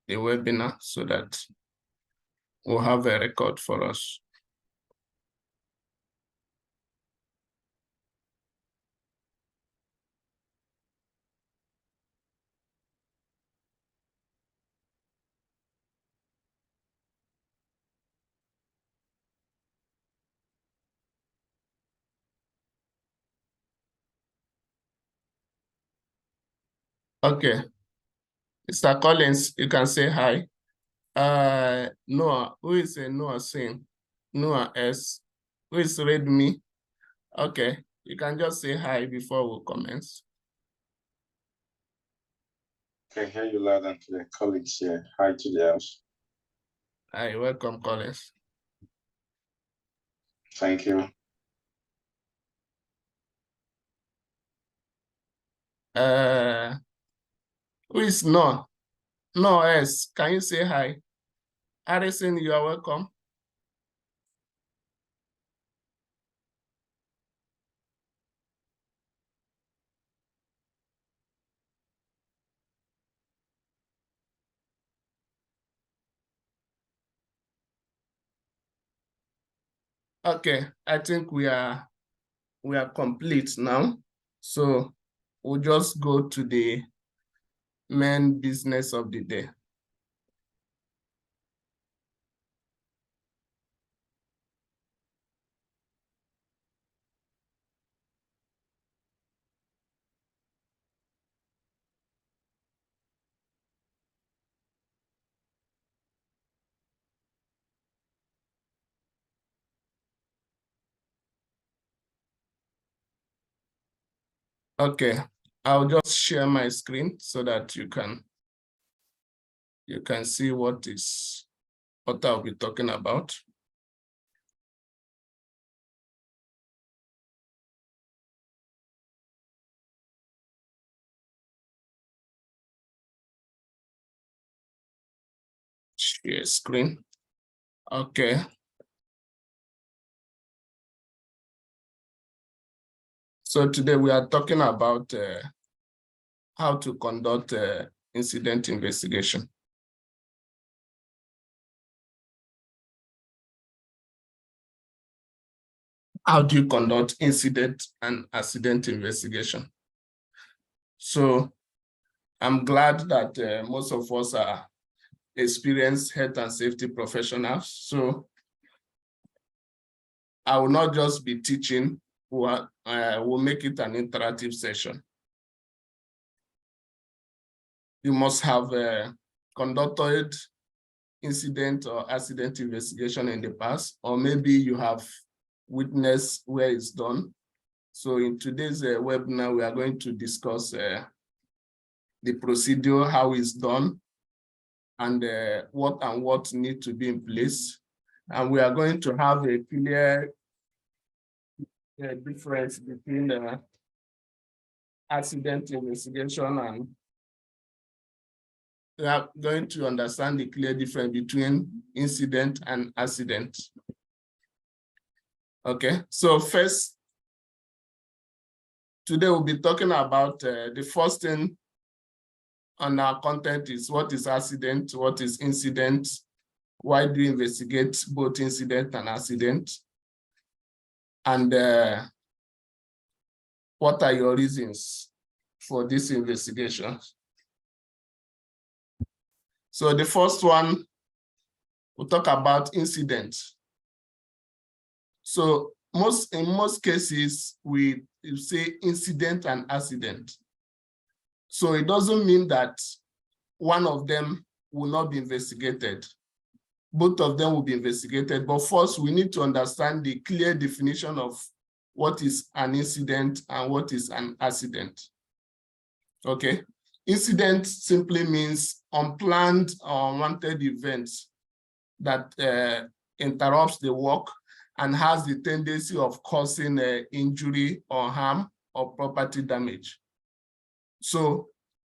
the webinar so that we'll have a record for us. Okay, Mr. Collins, you can say hi. Noah, who is Noah saying? Noah S. Who is read me? Okay, you can just say hi before we commence. I can hear you loud and clear. Colleagues here. Hi to the house. Hi, welcome, Collins. Thank you. Who is Noah? Noah S. Can you say hi? Harrison, you are welcome. Okay, I think we are complete now. So we'll just go to the main business of the day. Okay, I'll just share my screen so that you can see what I'll be talking about. Share screen. Okay. So today we are talking about how to conduct incident investigation. How do you conduct incident and accident investigation? So I'm glad that most of us are experienced health and safety professionals. So I will not just be teaching, we'll make it an interactive session. You must have conducted incident or accident investigation in the past, or maybe you have witnessed where it's done. So in today's webinar, we are going to discuss the procedure, how it's done, and what needs to be in place. And we are going to have a clear difference between accident investigation, and we are going to understand the clear difference between incident and accident. Okay, so first, today we'll be talking about the first thing on our content is what is accident, what is incident, why do you investigate both incident and accident, and what are your reasons for this investigation. So the first one, we'll talk about incident. So in most cases, we say incident and accident. So it doesn't mean that one of them will not be investigated. Both of them will be investigated, but first we need to understand the clear definition of what is an incident and what is an accident. Okay, incident simply means unplanned or unwanted events that interrupts the work and has the tendency of causing injury or harm or property damage. So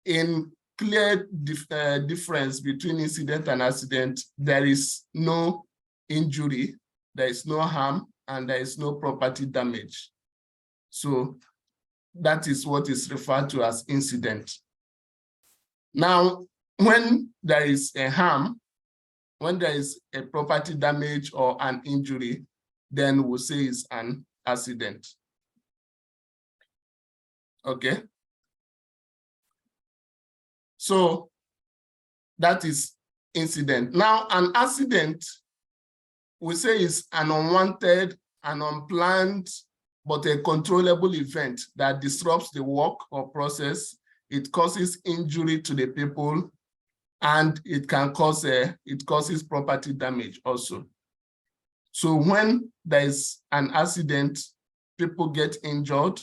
in clear difference between incident and accident, there is no injury, there is no harm, and there is no property damage. So that is what is referred to as incident. Now, when there is a harm, when there is a property damage or an injury, then we'll say it's an accident. Okay. So that is incident. Now, an accident, we say is an unwanted, an unplanned, but a controllable event that disrupts the work or process. It causes injury to the people, and it can cause it causes property damage also. So when there is an accident, people get injured,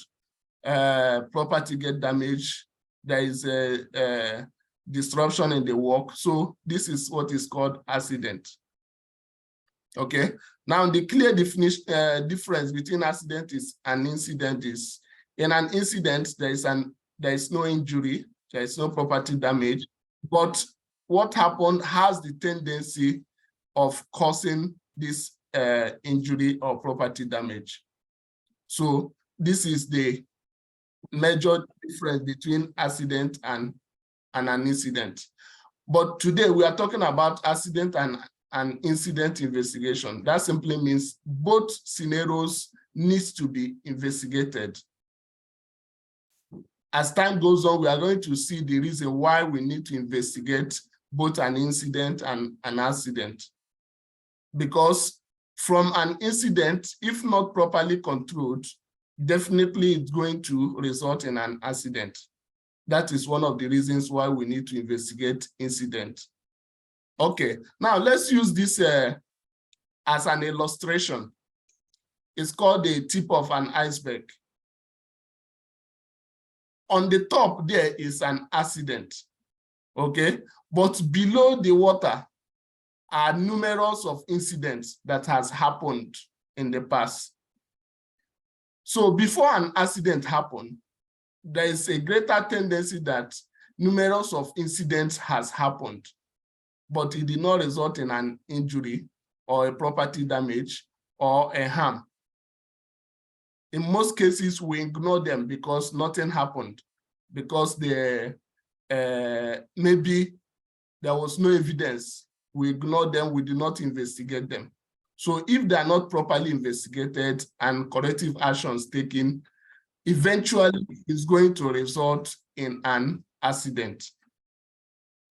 property get damaged, there is a disruption in the work. So this is what is called accident. Okay. Now the clear definition difference between accident and incident is, in an incident there is no injury, there is no property damage, but what happened has the tendency of causing this injury or property damage. So this is the major difference between accident and an incident. But today we are talking about accident and an incident investigation. That simply means both scenarios need to be investigated. As time goes on, we are going to see the reason why we need to investigate both an incident and an accident. Because from an incident, if not properly controlled, definitely it's going to result in an accident. That is one of the reasons why we need to investigate incident. Okay, now let's use this as an illustration. It's called the tip of an iceberg. On the top there is an accident, okay? But below the water are numerous of incidents that has happened in the past. So before an accident happened, there is a greater tendency that numerous of incidents has happened, but it did not result in an injury or a property damage or a harm. In most cases, we ignore them because nothing happened, because maybe there was no evidence. We ignore them, we do not investigate them. So if they are not properly investigated and corrective actions taken, eventually it's going to result in an accident.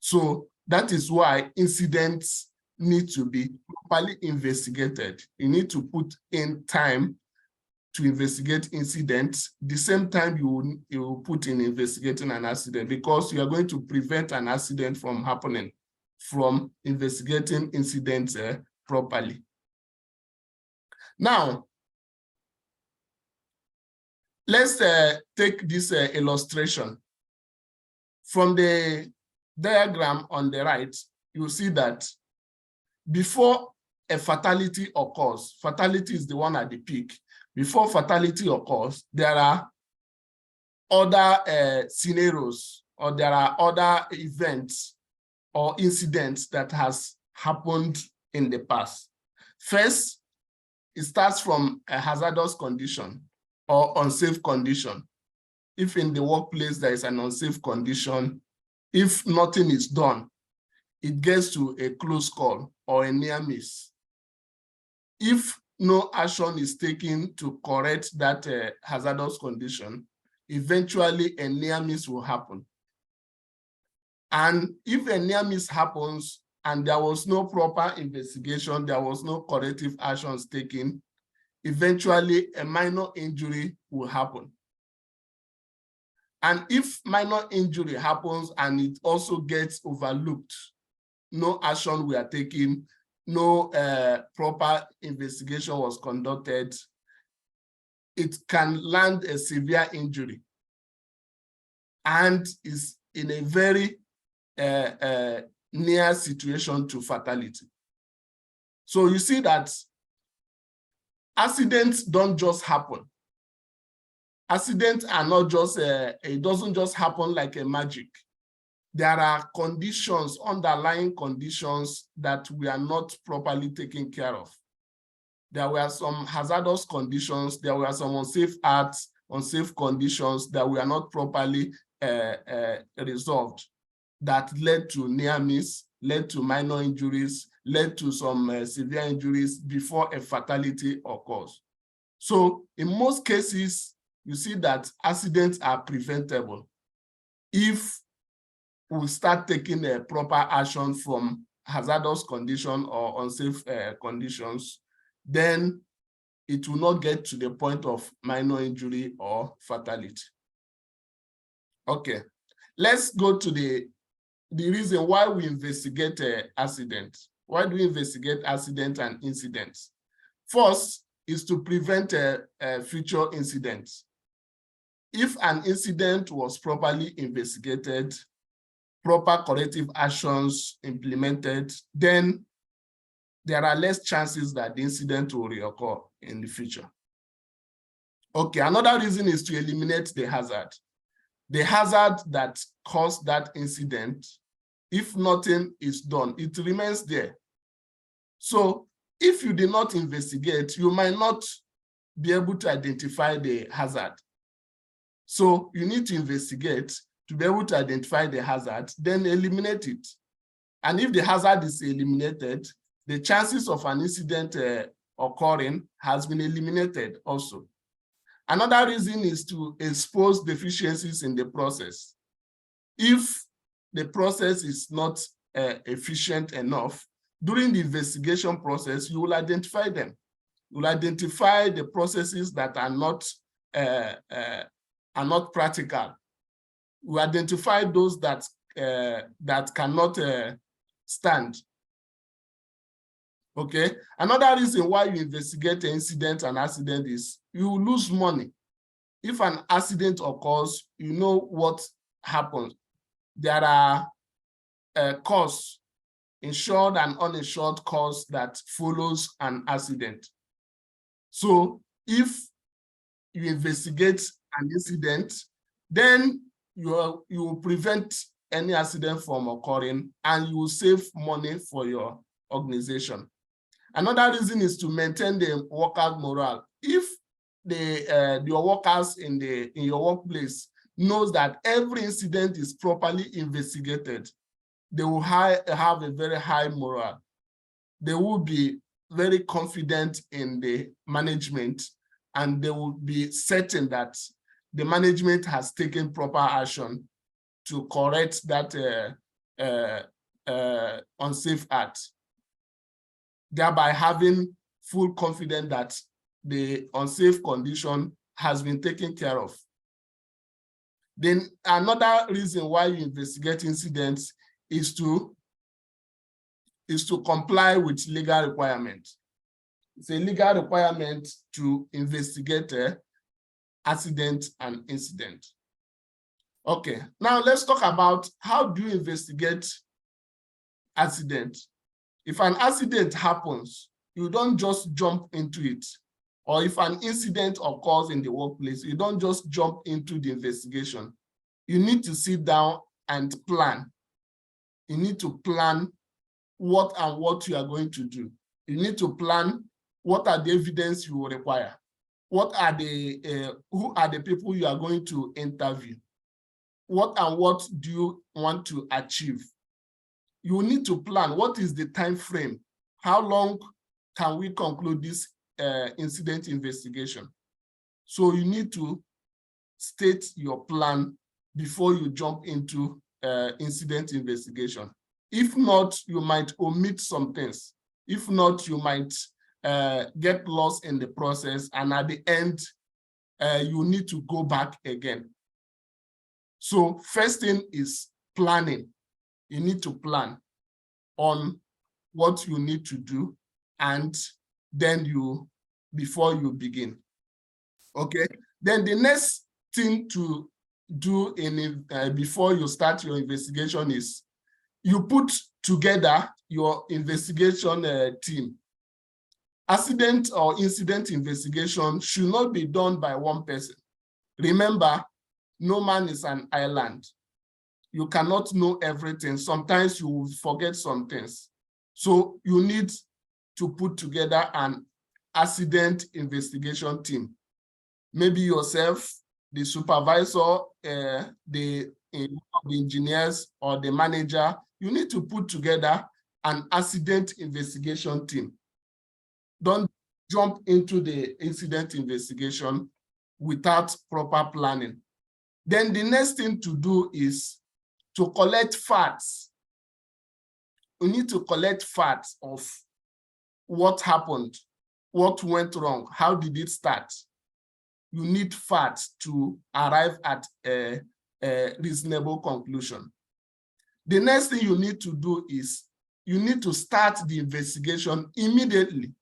So that is why incidents need to be properly investigated. You need to put in time to investigate incidents, the same time you will put in investigating an accident, because you are going to prevent an accident from happening from investigating incidents properly. Now, let's take this illustration. From the diagram on the right, you see that before a fatality occurs, fatality is the one at the peak. Before fatality occurs, there are other scenarios, or there are other events or incidents that has happened in the past. First, it starts from a hazardous condition or unsafe condition. If in the workplace there is an unsafe condition, if nothing is done, it gets to a close call or a near miss. If no action is taken to correct that hazardous condition, eventually a near miss will happen. And if a near miss happens and there was no proper investigation, there was no corrective actions taken, eventually a minor injury will happen. And if minor injury happens and it also gets overlooked, no action we are taking, no proper investigation was conducted, it can land a severe injury and is in a very near situation to fatality. So you see that accidents don't just happen. Accidents are not just, it doesn't just happen like a magic. There are conditions, underlying conditions that we are not properly taking care of. There were some hazardous conditions, there were some unsafe acts, unsafe conditions that were not properly resolved. that led to near miss, led to minor injuries, led to some severe injuries before a fatality occurs. So in most cases, you see that accidents are preventable if we start taking a proper action from hazardous condition or unsafe conditions. Then it will not get to the point of minor injury or fatality. Okay, let's go to the reason why we investigate accident. Why do we investigate accident and incidents? First is to prevent future incidents. If an incident was properly investigated, proper corrective actions implemented, then there are less chances that the incident will reoccur in the future. Okay, another reason is to eliminate the hazard. The hazard that caused that incident, if nothing is done, it remains there. So if you did not investigate, you might not be able to identify the hazard. So you need to investigate to be able to identify the hazard, then eliminate it. And if the hazard is eliminated, the chances of an incident occurring has been eliminated also. Another reason is to expose deficiencies in the process. If the process is not efficient enough, during the investigation process, you will identify them. You will identify the processes that are not practical. We identify those that cannot stand. Okay. Another reason why you investigate an incident and accident is you lose money. If an accident occurs, you know what happens. There are costs, insured and uninsured costs that follows an accident. So if you investigate an incident, then you will prevent any accident from occurring and you will save money for your organization. Another reason is to maintain the worker morale. If your workers in your workplace knows that every incident is properly investigated, they will have a very high morale. They will be very confident in the management, and they will be certain that the management has taken proper action to correct that unsafe act, thereby having full confidence that the unsafe condition has been taken care of. Then another reason why you investigate incidents is to comply with legal requirements. It's a legal requirement to investigate accident and incident. Okay, now let's talk about how do you investigate accident. If an accident happens, you don't just jump into it. Or if an incident occurs in the workplace, you don't just jump into the investigation. You need to sit down and plan. You need to plan what you are going to do. You need to plan what are the evidence you will require. What are who are the people you are going to interview? What do you want to achieve? You need to plan what is the time frame. How long can we conclude this incident investigation? So you need to state your plan before you jump into incident investigation. If not, you might omit some things. If not, you might get lost in the process, and at the end, you need to go back again. So first thing is planning. You need to plan on what you need to do, and then before you begin. Okay. Then the next thing to do before you start your investigation is you put together your investigation team. Accident or incident investigation should not be done by one person. Remember, no man is an island. You cannot know everything. Sometimes you will forget some things. So you need to put together an accident investigation team. Maybe yourself, the supervisor, the the engineers or the manager, you need to put together an accident investigation team. Don't jump into the incident investigation without proper planning. Then the next thing to do is to collect facts. We need to collect facts of what happened, what went wrong, how did it start. You need facts to arrive at a reasonable conclusion. The next thing you need to do is you need to start the investigation immediately.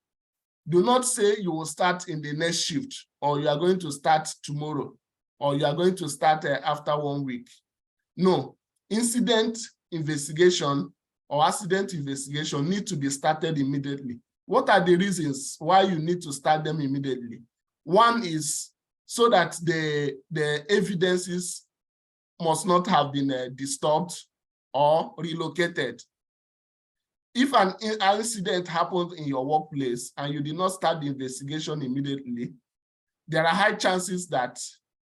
Do not say you will start in the next shift, or you are going to start tomorrow, or you are going to start after 1 week. No, incident investigation or accident investigation need to be started immediately. What are the reasons why you need to start them immediately? One is so that the evidences must not have been disturbed or relocated. If an incident happened in your workplace and you did not start the investigation immediately, there are high chances that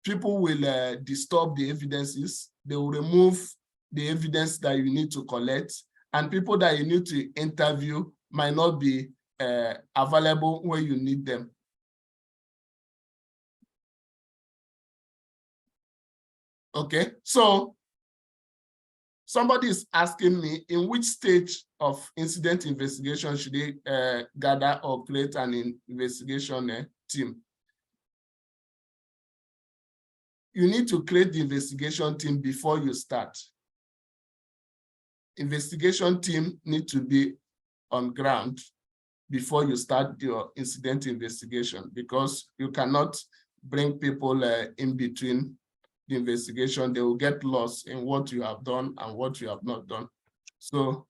people will disturb the evidences. They will remove the evidence that you need to collect, and people that you need to interview might not be available when you need them. Okay, so somebody is asking me, in which stage of incident investigation should they gather or create an investigation team? You need to create the investigation team before you start. Investigation team need to be on ground before you start your incident investigation, because you cannot bring people in between the investigation. They will get lost in what you have done and what you have not done. So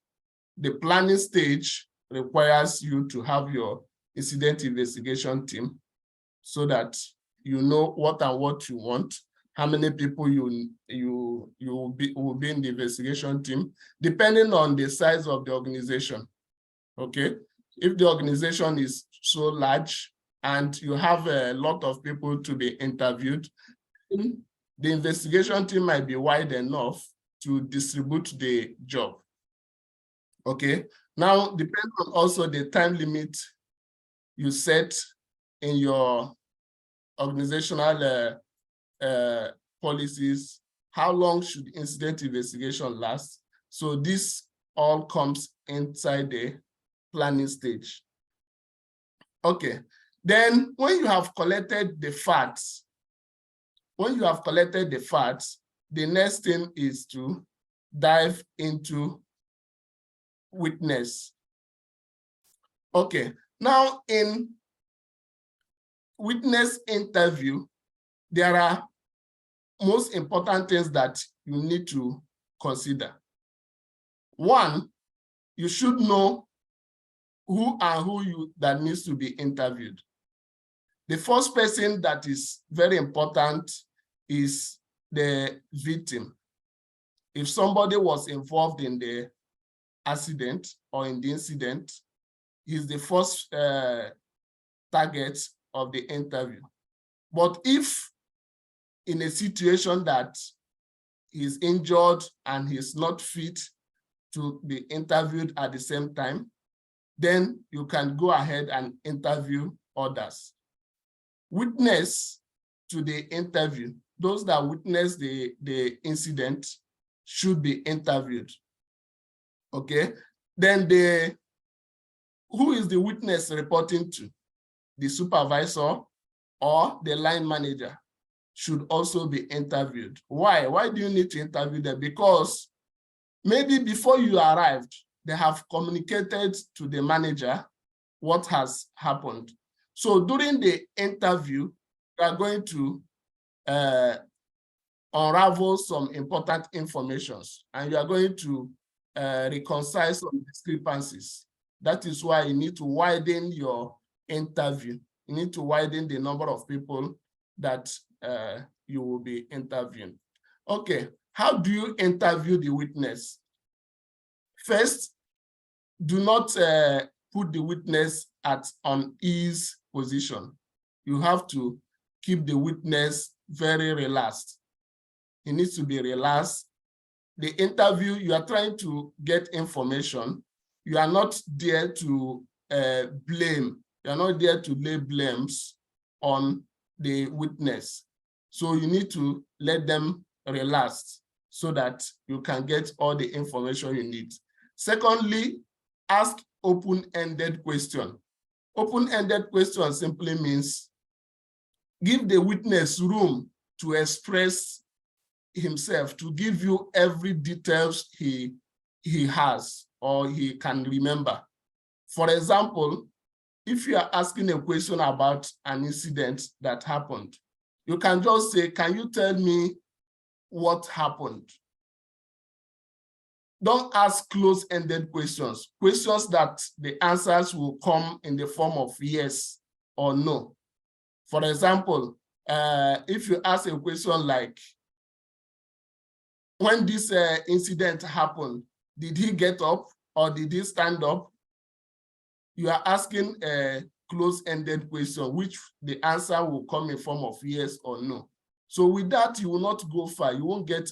the planning stage requires you to have your incident investigation team so that you know what and what you want, how many people will be in the investigation team, depending on the size of the organization. Okay, if the organization is so large and you have a lot of people to be interviewed, the investigation team might be wide enough to distribute the job. Okay, now depends on also the time limit you set in your organizational policies. How long should incident investigation last? So this all comes inside the planning stage. Okay, then when you have collected the facts, the next thing is to dive into witness. Okay, now in witness interview, there are most important things that you need to consider. One, you should know who that needs to be interviewed. The first person that is very important is the victim. If somebody was involved in the accident or in the incident, he's the first target of the interview. But if in a situation that he's injured and he's not fit to be interviewed at the same time, then you can go ahead and interview others. Witness to the interview, those that witness the incident should be interviewed. Okay, then who is the witness reporting to? The supervisor or the line manager should also be interviewed. Why? Why do you need to interview them? Because maybe before you arrived, they have communicated to the manager what has happened. So during the interview, you are going to unravel some important information, and you are going to reconcile some discrepancies. That is why you need to widen your interview. You need to widen the number of people that you will be interviewing. Okay, how do you interview the witness? First, do not put the witness on ease position. You have to keep the witness very relaxed. he needs to be relaxed. The interview, you are trying to get information. You are not there to blame. You are not there to lay blames on the witness. So you need to let them relax so that you can get all the information you need. Secondly, ask open-ended question. Open-ended question simply means give the witness room to express himself, to give you every details he has or he can remember. For example, if you are asking a question about an incident that happened, you can just say, can you tell me what happened? Don't ask close-ended questions, questions that the answers will come in the form of yes or no. For example, if you ask a question like, when this incident happened, did he get up or did he stand up? You are asking a close-ended question, which the answer will come in form of yes or no. So with that, you will not go far. You won't get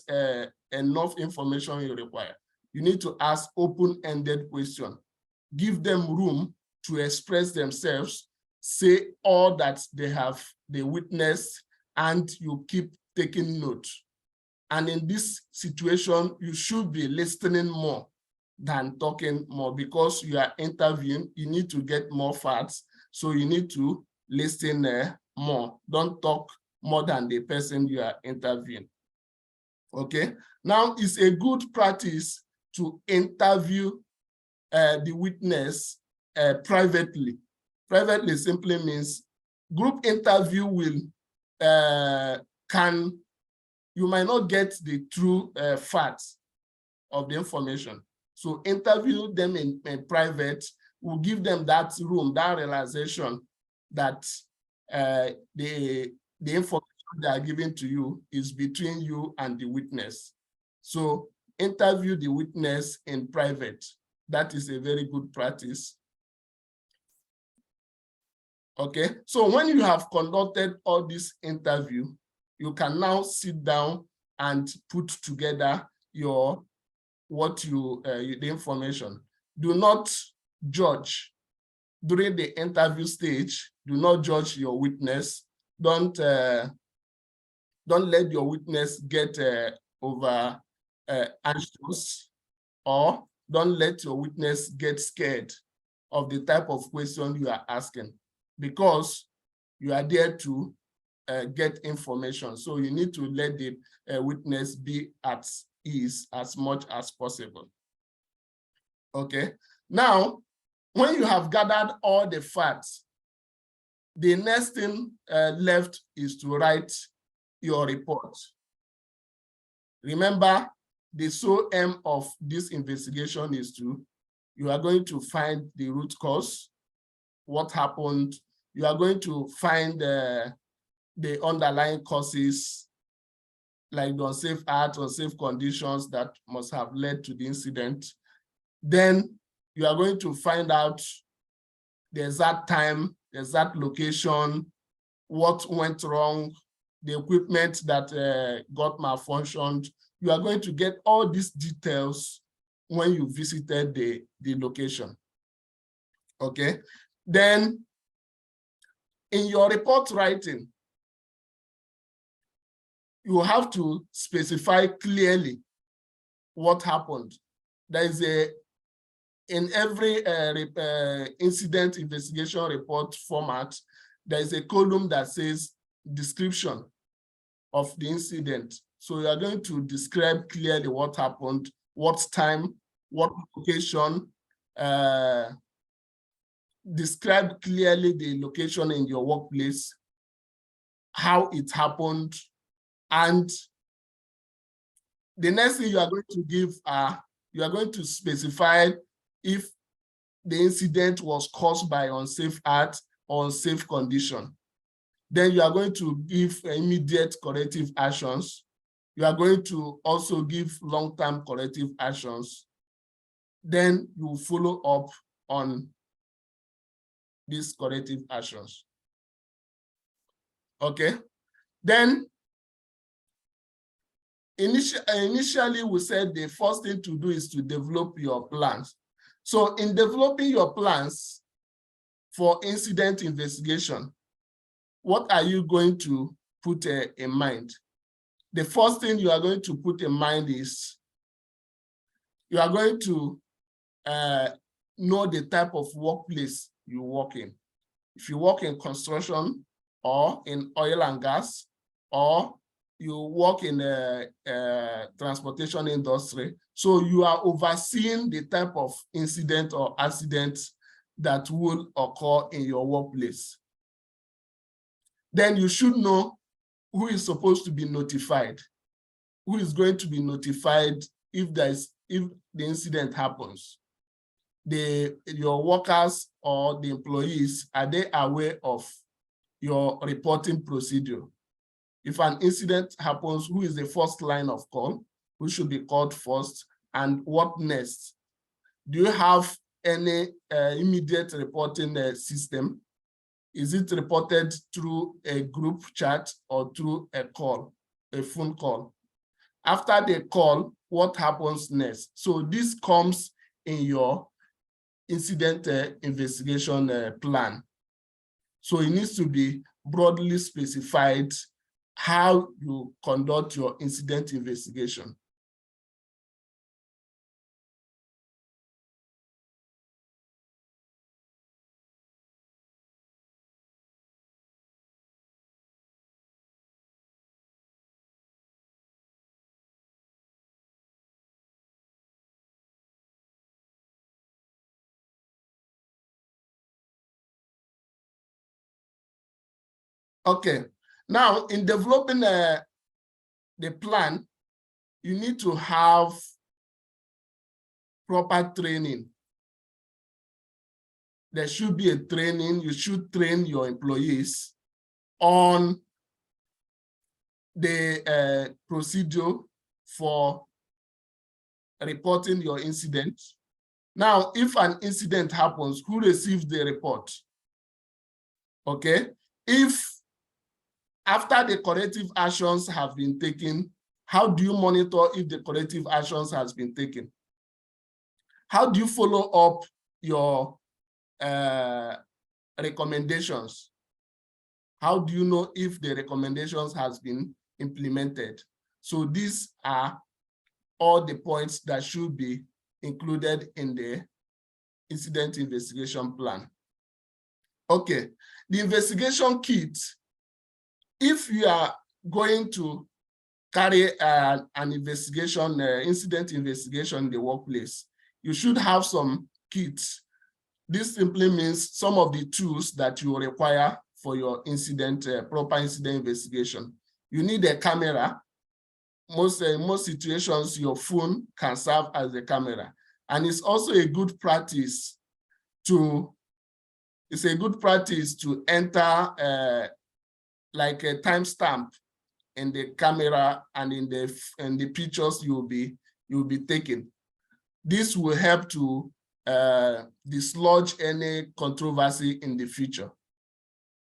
enough information you require. You need to ask open-ended question. Give them room to express themselves, say all that they witnessed, and you keep taking note. And in this situation, you should be listening more than talking more, because you are interviewing, you need to get more facts. So you need to listen more. Don't talk more than the person you are interviewing. Okay. Now, it's a good practice to interview the witness privately. Privately simply means group interview will you might not get the true facts of the information. So interview them in private will give them that room, that realization that the information they are giving to you is between you and the witness. So interview the witness in private. That is a very good practice. Okay, so when you have conducted all this interview, you can now sit down and put together the information. Do not judge during the interview stage. Do not judge your witness. Don't let your witness get over anxious, or don't let your witness get scared of the type of question you are asking, because you are there to get information. So you need to let the witness be at ease as much as possible. Okay. Now, when you have gathered all the facts, the next thing left is to write your report. Remember, the sole aim of this investigation is you are going to find the root cause, what happened. You are going to find the underlying causes, like the unsafe act, unsafe conditions that must have led to the incident. Then you are going to find out the exact time, the exact location, what went wrong, the equipment that got malfunctioned. You are going to get all these details when you visited the location. Okay. Then in your report writing, you have to specify clearly what happened. There is in every incident investigation report format, there is a column that says description of the incident. So you are going to describe clearly what happened, what time, what location, describe clearly the location in your workplace, how it happened, and the next thing you are going to give you are going to specify if the incident was caused by unsafe act or unsafe condition. Then you are going to give immediate corrective actions. You are going to also give long-term corrective actions. Then you follow up on these corrective actions. Okay. Then Initially, we said the first thing to do is to develop your plans. So in developing your plans for incident investigation, what are you going to put in mind? The first thing you are going to put in mind is you are going to know the type of workplace you work in. If you work in construction or in oil and gas, or you work in the transportation industry, so you are overseeing the type of incident or accident that will occur in your workplace. Then you should know who is supposed to be notified, who is going to be notified if the incident happens. Your workers or the employees, are they aware of your reporting procedure? If an incident happens, who is the first line of call? Who should be called first? And what next? Do you have any immediate reporting system? Is it reported through a group chat or through a call, a phone call? After the call, what happens next? So this comes in your incident investigation plan. So it needs to be broadly specified how you conduct your incident investigation. Okay, now in developing the plan, you need to have proper training. There should be a training. You should train your employees on the procedure for reporting your incident. Now, if an incident happens, who receives the report? Okay, if after the corrective actions have been taken, how do you monitor if the corrective actions has been taken? How do you follow up your recommendations? How do you know if the recommendations has been implemented? So these are all the points that should be included in the incident investigation plan. Okay, the investigation kit. If you are going to carry an investigation, incident investigation in the workplace, you should have some kits. This simply means some of the tools that you require for your incident, proper incident investigation. You need a camera. Most situations, your phone can serve as a camera. And it's also a good practice to, enter like a timestamp in the camera and in the pictures you'll be taking. This will help to dislodge any controversy in the future.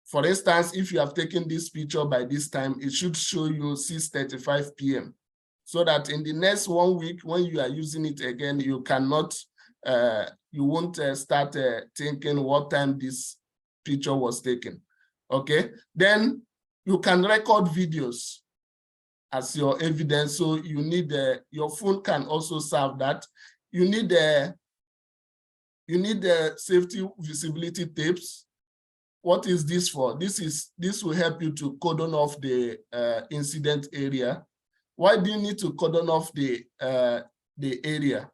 For instance, if you have taken this picture by this time, it should show you 6:35 p.m. so that in the next 1 week, when you are using it again, you cannot, you won't start thinking what time this picture was taken. Okay, then you can record videos as your evidence. So you need your phone can also serve that. You need the safety visibility tapes. What is this for? This will help you to cordon off the incident area. Why do you need to cordon off the area?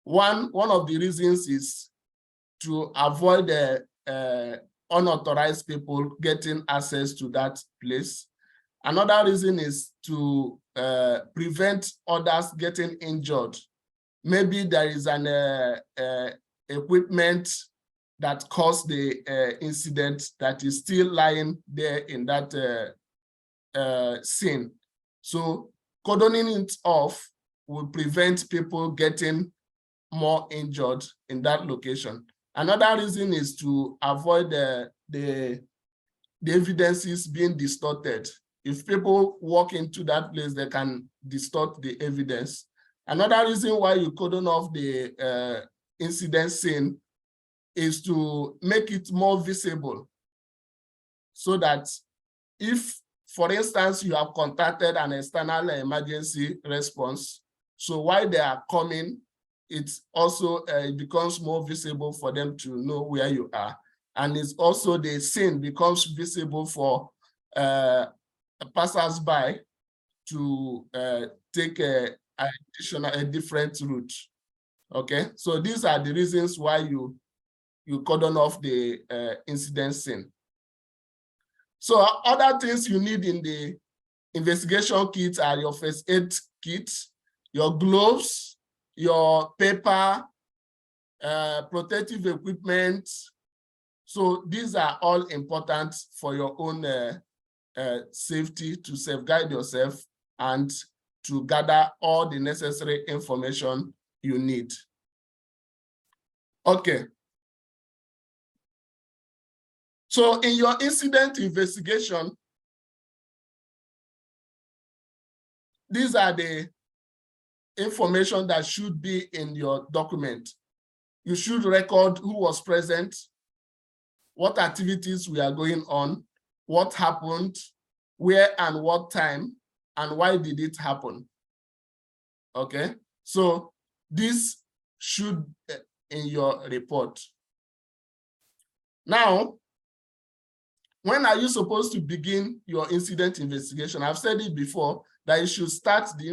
One of the reasons is to avoid the unauthorized people getting access to that place. Another reason is to prevent others getting injured. Maybe there is an equipment that caused the incident that is still lying there in that scene. So cordoning it off will prevent people getting more injured in that location. Another reason is to avoid the evidences being distorted. If people walk into that place, they can distort the evidence. Another reason why you cordon off the incident scene is to make it more visible, so that if, for instance, you have contacted an external emergency response, so while they are coming, it's also it becomes more visible for them to know where you are. And it's also the scene becomes visible for passers-by to take a different route. Okay, so these are the reasons why you cordon off the incident scene. So other things you need in the investigation kit are your first aid kit, your gloves, your paper, protective equipment. So these are all important for your own safety, to safeguard yourself and to gather all the necessary information you need. Okay. So in your incident investigation, these are the information that should be in your document. You should record who was present, what activities were going on, what happened, where and what time, and why did it happen. Okay, so this should be in your report. Now, when are you supposed to begin your incident investigation? I've said it before that you should start the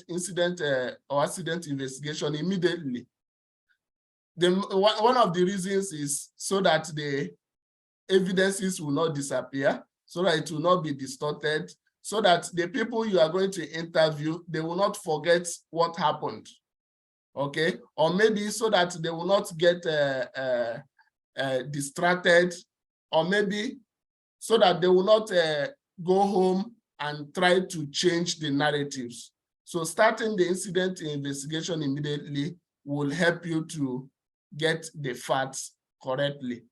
incident or accident investigation immediately. One of the reasons is so that the evidences will not disappear, so that it will not be distorted, so that the people you are going to interview, they will not forget what happened, okay? Or maybe so that they will not get distracted, or maybe so that they will not go home and try to change the narratives. So starting the incident investigation immediately will help you to get the facts correctly.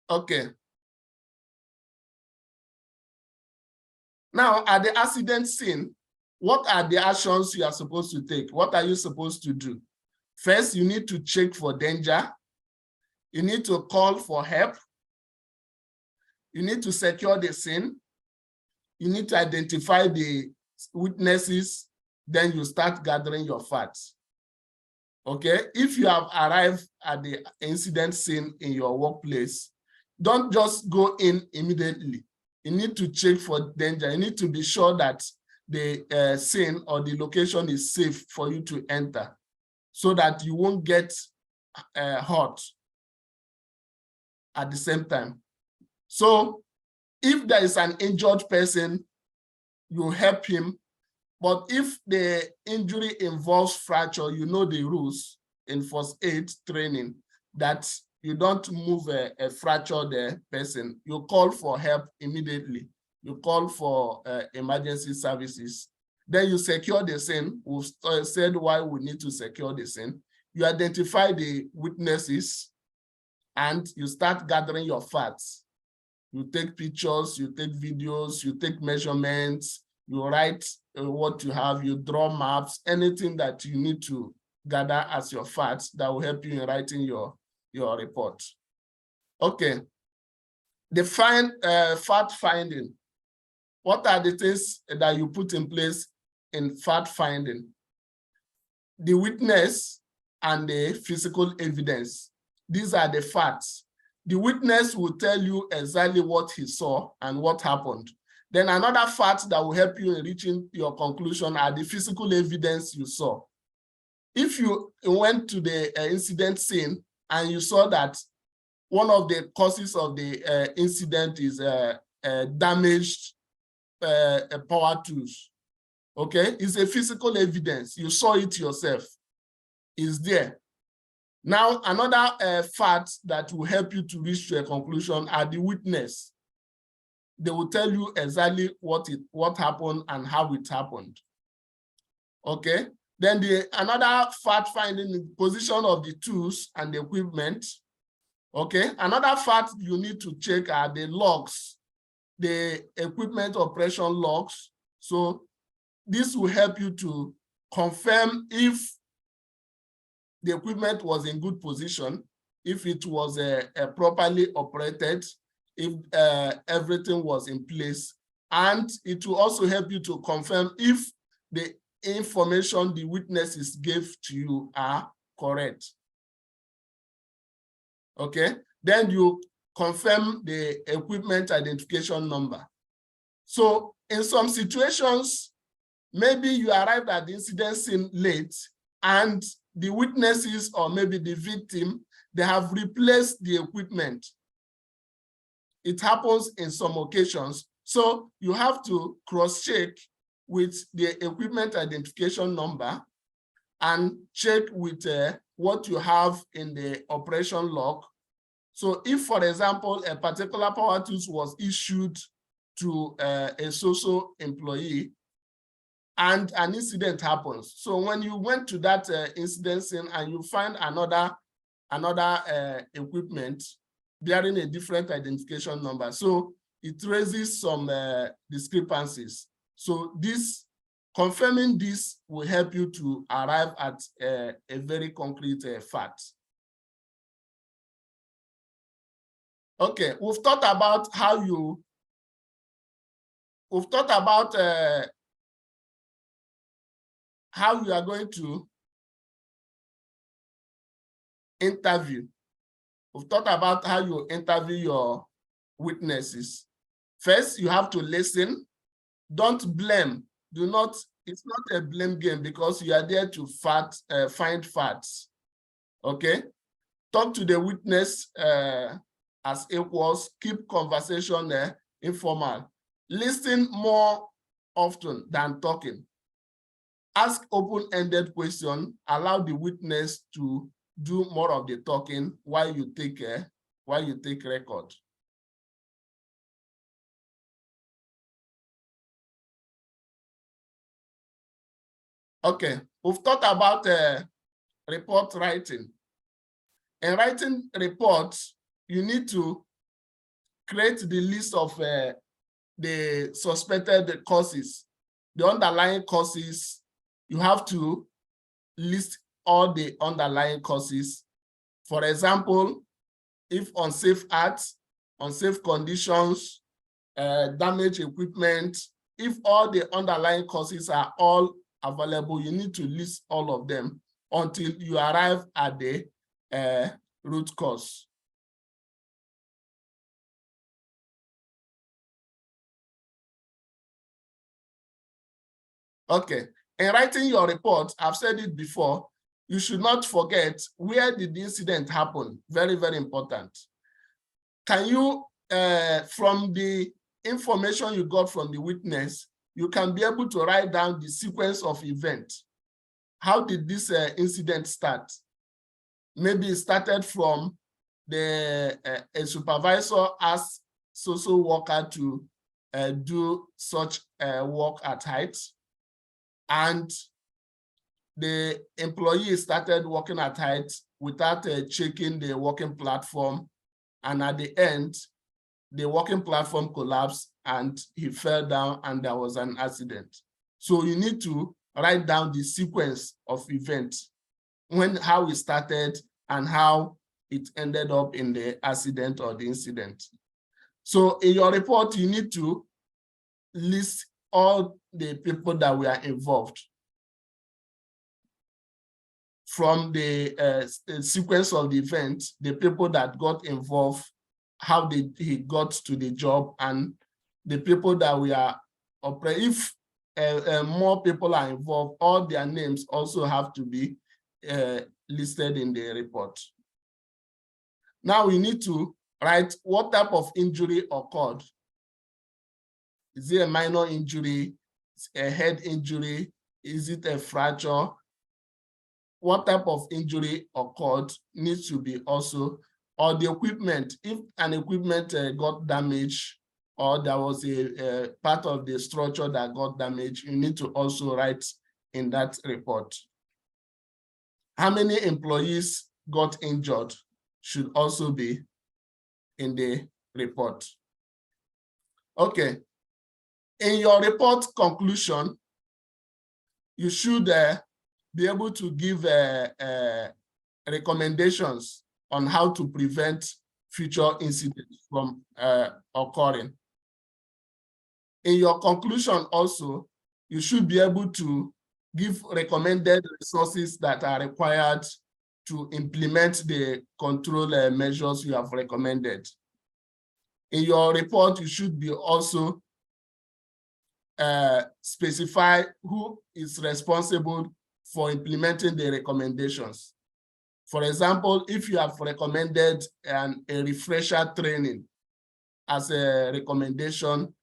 Okay. Now, at the accident scene, what are the actions you are supposed to take? What are you supposed to do? First, you need to check for danger. You need to call for help. You need to secure the scene. You need to identify the witnesses. Then you start gathering your facts. Okay, if you have arrived at the incident scene in your workplace, don't just go in immediately. You need to check for danger. You need to be sure that the scene or the location is safe for you to enter, so that you won't get hurt at the same time. So if there is an injured person, you help him. But if the injury involves fracture, you know the rules in first aid training that you don't move a fractured person. You call for help immediately. You call for emergency services. Then you secure the scene. We've said why we need to secure the scene. You identify the witnesses and you start gathering your facts. You take pictures, you take videos, you take measurements, you write what you have, you draw maps, anything that you need to gather as your facts that will help you in writing your report. Okay, the fact finding. What are the things that you put in place in fact finding? The witness and the physical evidence. These are the facts. The witness will tell you exactly what he saw and what happened. Then another fact that will help you in reaching your conclusion are the physical evidence you saw. If you went to the incident scene and you saw that one of the causes of the incident is damaged power tools, okay? It's a physical evidence. You saw it yourself. It's there. Now, another fact that will help you to reach to a conclusion are the witness. They will tell you exactly what happened and how it happened. Okay. Then another fact finding the position of the tools and the equipment. Okay, another fact you need to check are the logs, the equipment operation logs. So this will help you to confirm if the equipment was in good position, if it was properly operated, if everything was in place. And it will also help you to confirm if the information the witnesses gave to you are correct. Okay, then you confirm the equipment identification number. So in some situations, maybe you arrived at the incident scene late and the witnesses or maybe the victim, they have replaced the equipment. It happens in some occasions. So you have to cross-check with the equipment identification number and check with what you have in the operation log. So if, for example, a particular power tools was issued to a social employee and an incident happens. So when you went to that incident scene and you find another equipment bearing a different identification number, so it raises some discrepancies. So confirming this will help you to arrive at a very concrete fact. Okay, we've talked about how you are going to interview. We've talked about how you interview your witnesses. First, you have to listen. Don't blame. It's not a blame game because you are there to find facts. Okay? Talk to the witness as equals. Keep conversation informal. Listen more often than talking. Ask open-ended questions. Allow the witness to do more of the talking while you take record. Okay, we've talked about report writing. In writing reports, you need to create the list of the suspected causes, the underlying causes. You have to list all the underlying causes. For example, if unsafe acts, unsafe conditions, damaged equipment, if all the underlying causes are all available, you need to list all of them until you arrive at the root cause. Okay, in writing your report, I've said it before, you should not forget where did the incident happen. Very, very important. Can you, from the information you got from the witness, you can be able to write down the sequence of events. How did this incident start? Maybe it started from a supervisor asked social worker to do such work at height, and the employee started working at height without checking the working platform, and at the end, the working platform collapsed and he fell down and there was an accident. So you need to write down the sequence of events, how it started and how it ended up in the accident or the incident. So in your report, you need to list all the people that were involved, from the sequence of the event, the people that got involved, how he got to the job, and the people that we are operating. If more people are involved, all their names also have to be listed in the report. Now we need to write what type of injury occurred. Is it a minor injury, a head injury? Is it a fracture? What type of injury occurred needs to be also, or the equipment, if an equipment got damaged or there was a part of the structure that got damaged, you need to also write in that report. how many employees got injured should also be in the report. Okay. In your report conclusion, you should be able to give recommendations on how to prevent future incidents from occurring. In your conclusion also, you should be able to give recommended resources that are required to implement the control measures you have recommended. In your report, you should be also specify who is responsible for implementing the recommendations. For example, if you have recommended a refresher training as a recommendation,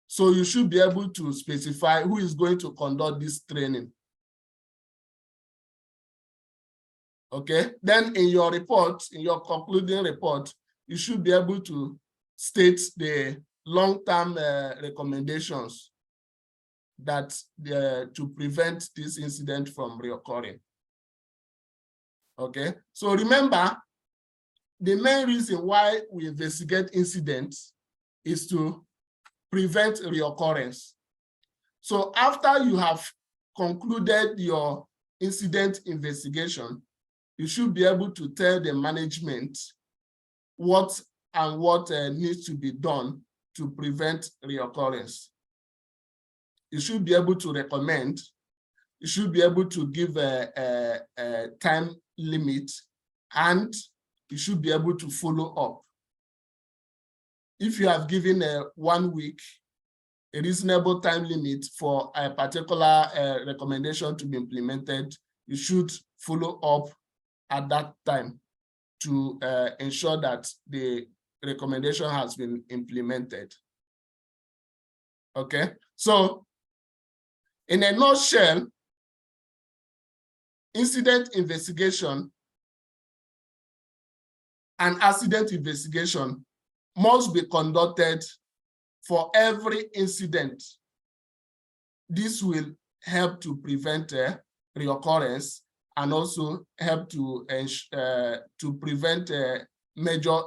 so you should be able to specify who is going to conduct this training. Okay, then in your report, in your concluding report, you should be able to state the long-term recommendations that to prevent this incident from reoccurring. Okay, so remember, the main reason why we investigate incidents is to prevent reoccurrence. So after you have concluded your incident investigation, you should be able to tell the management what needs to be done to prevent reoccurrence. You should be able to recommend, you should be able to give a time limit, and you should be able to follow up. If you have given a 1 week, a reasonable time limit for a particular recommendation to be implemented, you should follow up at that time to ensure that the recommendation has been implemented. Okay, so in a nutshell, incident investigation and accident investigation must be conducted for every incident. This will help to prevent reoccurrence and also help to prevent a major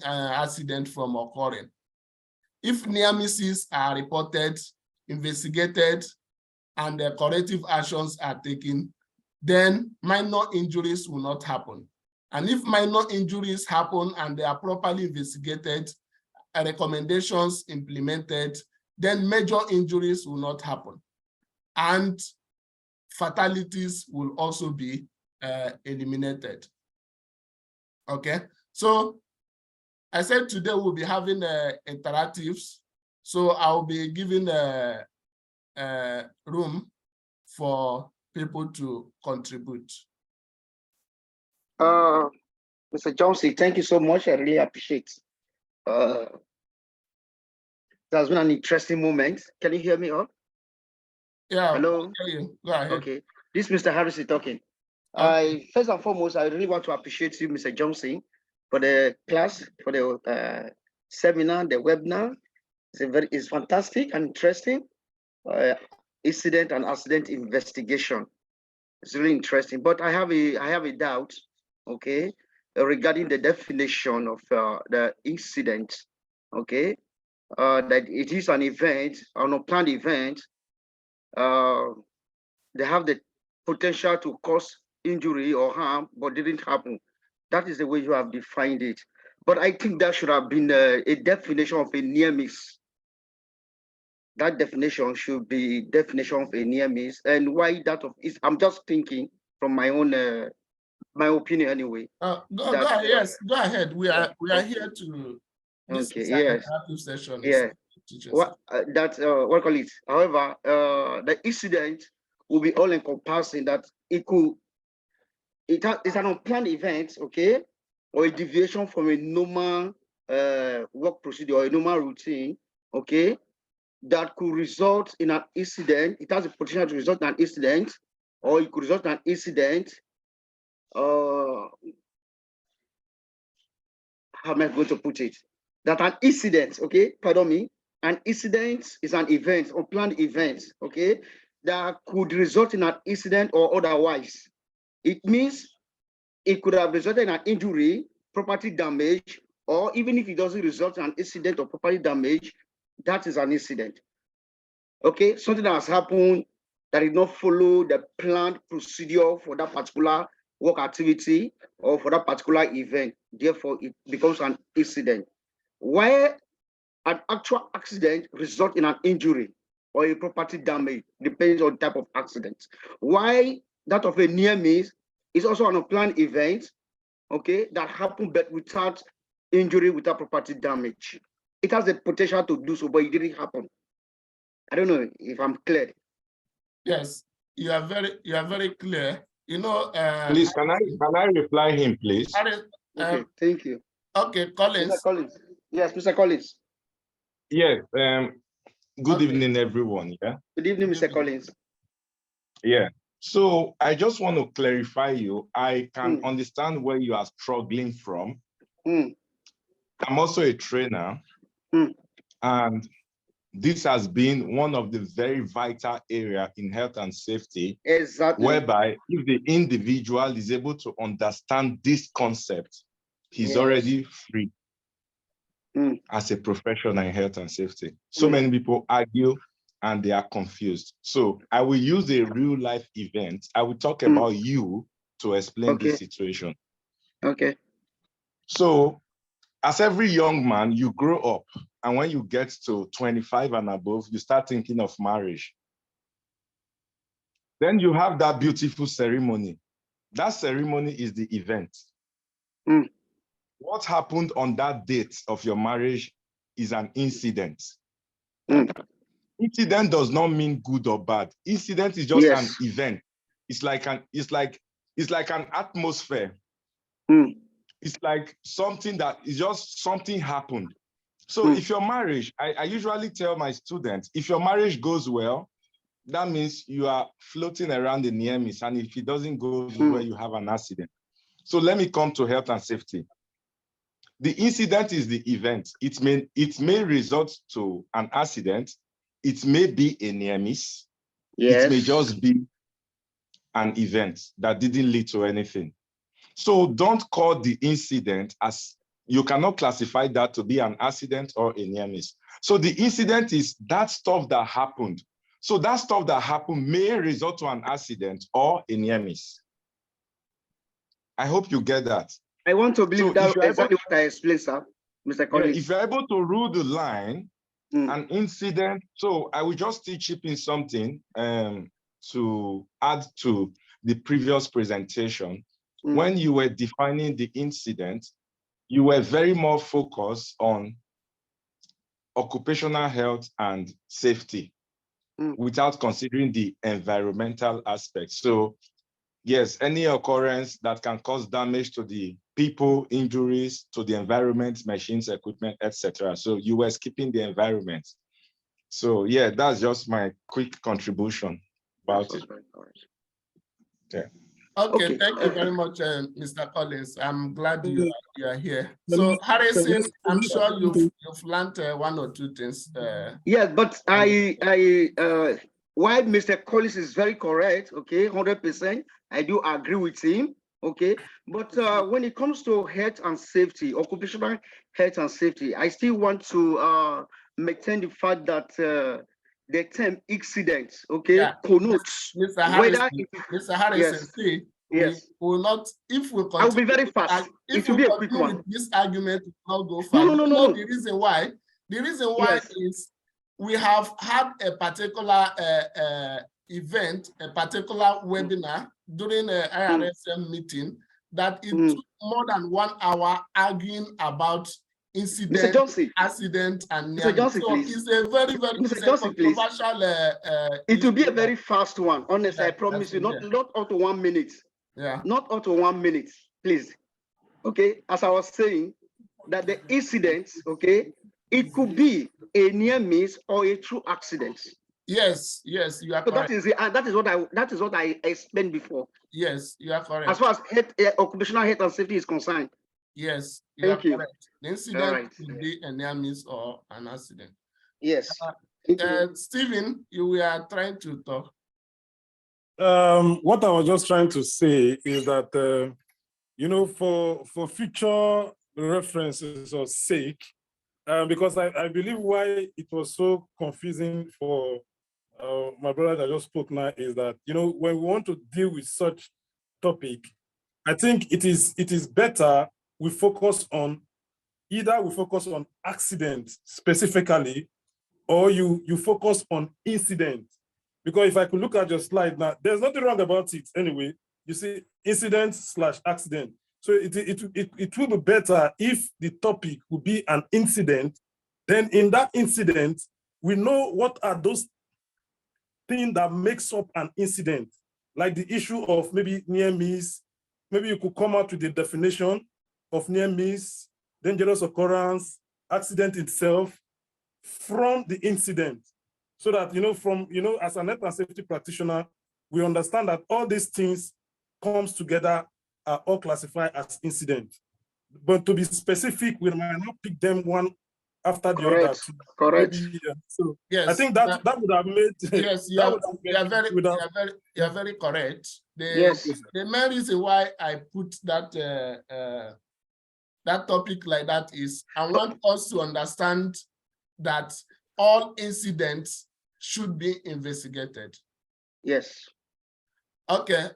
accident from occurring. If near misses are reported, investigated, and corrective actions are taken, then minor injuries will not happen. And if minor injuries happen and they are properly investigated, recommendations implemented, then major injuries will not happen. And fatalities will also be eliminated. Okay, so I said today we'll be having interactives. So I'll be giving a room for people to contribute. Mr. Johnson, thank you so much. I really appreciate. That's been an interesting moment. Can you hear me all? Yeah. Hello. Go ahead. Okay. This is Mr. Harris talking. Okay. First and foremost, I really want to appreciate you, Mr. Johnson, for the class, for the seminar, the webinar. It's fantastic and interesting. Incident and accident investigation. It's really interesting. But I have a doubt, okay, regarding the definition of the incident, okay, that it is an event, an unplanned event. They have the potential to cause injury or harm, but didn't happen. That is the way you have defined it. But I think that should have been a definition of a near miss. That definition should be definition of a near miss. And why that of is, I'm just thinking from my own my opinion anyway. Go ahead. Yes, go ahead. We are here to. Okay. Yes. Session. Yeah. What what call it? However, the incident will be all encompassing. That it's an unplanned event, okay, or a deviation from a normal work procedure or a normal routine, okay, that could result in an incident. It has the potential to result in an incident, or it could result in an incident. How am I going to put it? That an incident, okay, pardon me, an incident is an event, unplanned event, okay, that could result in an incident or otherwise. It means it could have resulted in an injury, property damage, or even if it doesn't result in an incident or property damage, that is an incident. Okay, something that has happened that did not follow the planned procedure for that particular work activity or for that particular event. Therefore, it becomes an incident. Where an actual accident results in an injury or a property damage, depends on the type of accident. Why that of a near miss is also an unplanned event, okay, that happened but without injury, without property damage. It has the potential to do so, but it didn't happen. I don't know if I'm clear. Yes, you are very clear. You know, Please, can I reply him, please? Okay, thank you. Okay, Collins. Mr. Collins. Yes, Mr. Collins. Yes. Good evening, everyone. Yeah. Good evening, Mr. Collins. Yeah. So I just want to clarify you. I can understand where you are struggling from. I'm also a trainer, and this has been one of the very vital area in health and safety. Exactly. Whereby if the individual is able to understand this concept, he's already free as a professional in health and safety. So many people argue and they are confused. So I will use a real life event. I will talk about you to explain this situation. Okay. So as every young man, you grow up, and when you get to 25 and above, you start thinking of marriage. Then you have that beautiful ceremony. That ceremony is the event. What happened on that date of your marriage is an incident. Incident does not mean good or bad. Incident is just an event. It's like an atmosphere. It's like something that is just something happened. So if your marriage, I usually tell my students, if your marriage goes well, that means you are floating around the near miss, and if it doesn't go well, you have an accident. So let me come to health and safety. The incident is the event. It may result to an accident. It may be a near miss. Yes. It may just be an event that didn't lead to anything. So don't call the incident as, you cannot classify that to be an accident or a near miss. So the incident is that stuff that happened. So that stuff that happened may result to an accident or a near miss. I hope you get that. I want to believe that exactly what I explained, sir, Mr. Collins. If you're able to rule the line, an incident, so I will just teach you in something to add to the previous presentation. When you were defining the incident, you were very more focused on occupational health and safety without considering the environmental aspect. So yes, any occurrence that can cause damage to the people, injuries to the environment, machines, equipment, etc. So you were skipping the environment. So yeah, that's just my quick contribution about it. Yeah. Okay, thank you very much, Mr. Collins. I'm glad you are here. So Harrison, I'm sure you've learned one or two things. Yes, but while Mr. Collins is very correct, okay, 100%, I do agree with him, okay. But when it comes to health and safety, occupational health and safety, I still want to maintain the fact that the term accident, okay, connotes Mr. Harrison, see, yes, we will not, if we continue, I'll be very fast. If it will be a quick one. With this argument, will not go far. No. The reason why is we have had a particular event, a particular webinar during an IRSM meeting that it took more than 1 hour arguing about incident, accident, and near. Johnson, so it's a very, very controversial. It will be a very fast one. Honestly, I promise you, not up to 1 minute. Yeah. Not up to 1 minute, please. Okay, as I was saying, that the incident, okay, it could be a near miss or a true accident. Yes, you are so correct. That is what I explained before. Yes, you are correct. As far as occupational health and safety is concerned. Yes, Thank you. correct. The incident could be a near miss or an accident. Yes. Stephen, you were trying to talk. What I was just trying to say is that, for future references or sake, because I believe why it was so confusing for my brother that just spoke now is that, when we want to deal with such topic, I think it is better we focus on accident specifically, or you focus on incident. Because if I could look at your slide now, there's nothing wrong about it anyway. You see incident/accident. So it will be better if the topic would be an incident. Then in that incident, we know what are those things that makes up an incident, like the issue of maybe near miss. Maybe you could come out with the definition of near miss, dangerous occurrence, accident itself from the incident, so that, as an health and safety practitioner, we understand that all these things comes together, are all classified as incident. But to be specific, we might not pick them one after the other. Correct. Maybe, so Yes, I think that would have made. Yes, you are very correct. The main reason why I put that that topic like that is I want us to understand that all incidents should be investigated. Yes. Okay.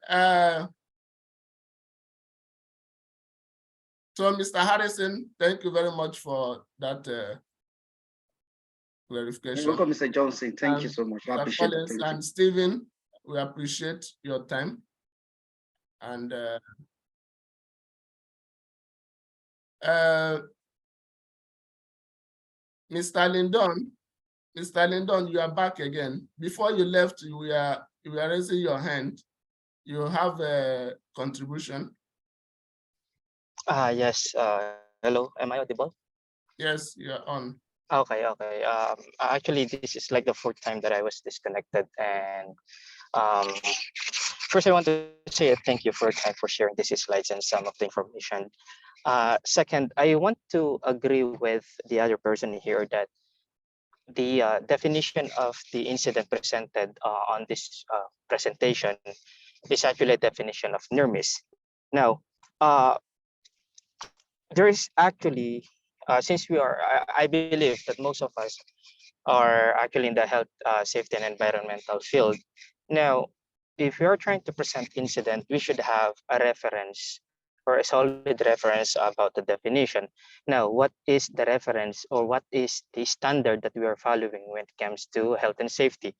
So, Mr. Harrison, thank you very much for that clarification. Welcome, Mr. Johnson. Thank you so much. I appreciate it. And Stephen, we appreciate your time. And Mr. Lindon, you are back again. Before you left, you were raising your hand. You have a contribution. Yes. Hello, am I audible? Yes, you're on. Okay. Actually, this is like the fourth time that I was disconnected, and first I want to say thank you for your time for sharing these slides and some of the information. Second, I want to agree with the other person here that the definition of the incident presented on this presentation is actually a definition of near miss. Now, there is actually, since I believe that most of us are actually in the health, safety, and environmental field. Now, if you're trying to present incident, we should have a reference or a solid reference about the definition. Now, what is the reference or what is the standard that we are following when it comes to health and safety?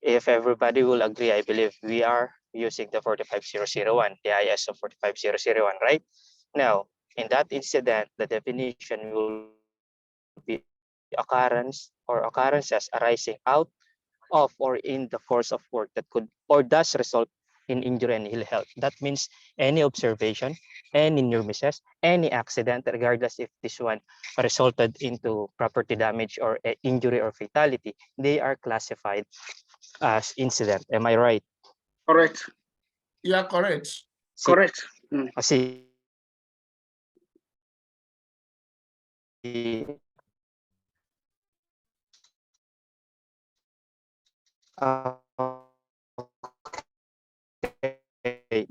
If everybody will agree, I believe we are using the 45001, the ISO 45001, right? Now, in that incident, the definition will be occurrence or occurrences arising out of or in the course of work that could or does result in injury and ill health. That means any observation, any near misses, any accident, regardless if this one resulted into property damage or injury or fatality, they are classified as incident. Am I right? Correct. You are correct. Correct. See, okay.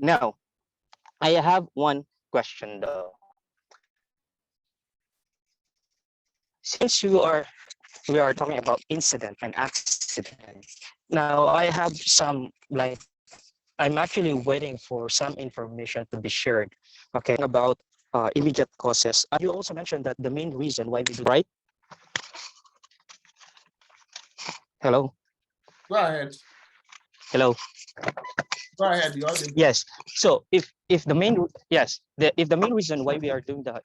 Now, I have one question though. Since we are talking about incident and accident, now I have some, like, I'm actually waiting for some information to be shared, okay, about immediate causes. You also mentioned that the main reason why we do, right? Hello? Go ahead. Hello? Go ahead. Yes. So if the main reason why we are doing the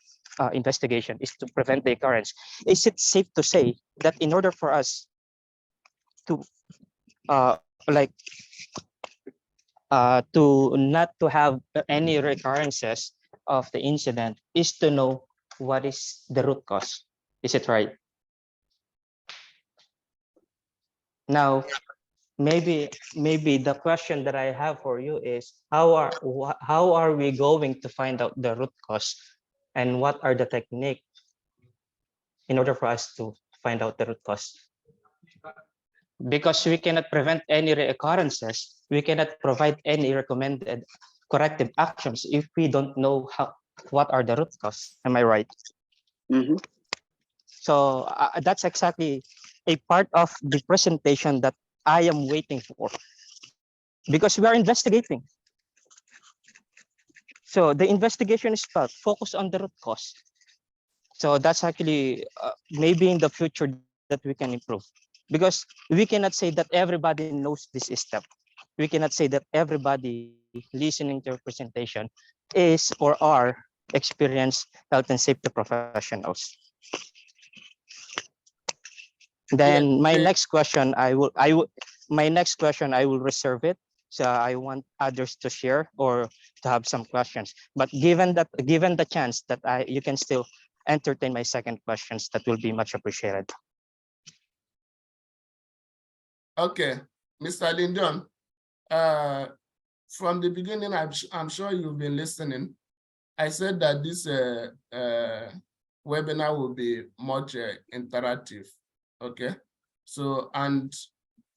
investigation is to prevent the occurrence, is it safe to say that in order for us to to not to have any recurrences of the incident is to know what is the root cause? Is it right? Now, maybe the question that I have for you is how are we going to find out the root cause, and what are the techniques in order for us to find out the root cause? Because we cannot prevent any reoccurrences, we cannot provide any recommended corrective actions if we don't know what are the root cause. Am I right? So that's exactly a part of the presentation that I am waiting for, because we are investigating. So the investigation is focused on the root cause. So that's actually maybe in the future that we can improve, because we cannot say that everybody knows this step. We cannot say that everybody listening to your presentation is or are experienced health and safety professionals. Then my next question, I will reserve it. So I want others to share or to have some questions. But given the chance that you can still entertain my second questions, that will be much appreciated. Okay, Mr. Lindon, from the beginning, I'm sure you've been listening. I said that this webinar will be much interactive. Okay, so, and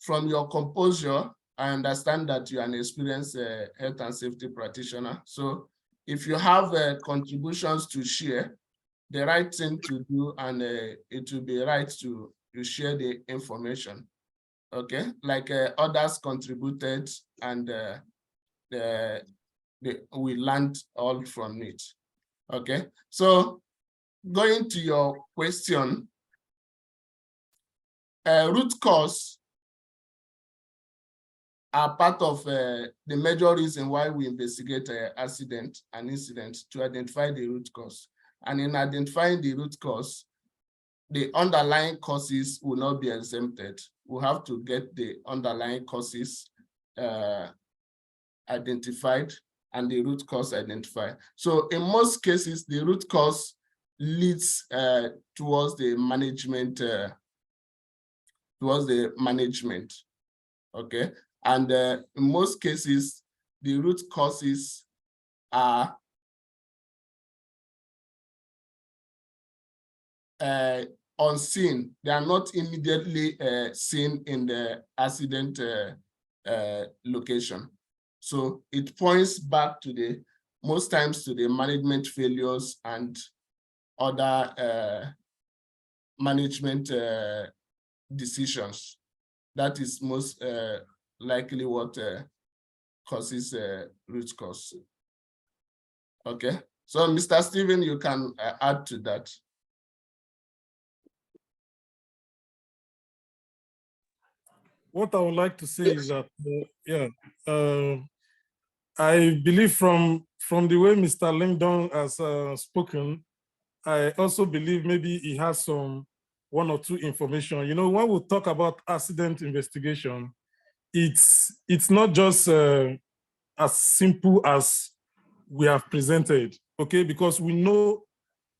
from your composure, I understand that you are an experienced health and safety practitioner. So if you have contributions to share, the right thing to do, and it will be right to share the information. Okay, like others contributed, and we learned all from it. Okay, so going to your question, root cause are part of the major reason why we investigate accident and incident, to identify the root cause. And in identifying the root cause, the underlying causes will not be exempted. We have to get the underlying causes identified and the root cause identified. So in most cases, the root cause leads towards the management, okay? And in most cases, the root causes are unseen. They are not immediately seen in the accident location. So it points back to most times to the management failures and other management decisions. That is most likely what causes root cause. Okay, so Mr. Stephen, you can add to that. What I would like to say is that, I believe from the way Mr. Lindon has spoken, I also believe maybe he has some one or two information. You know, when we talk about accident investigation, it's not just as simple as we have presented, okay? Because we know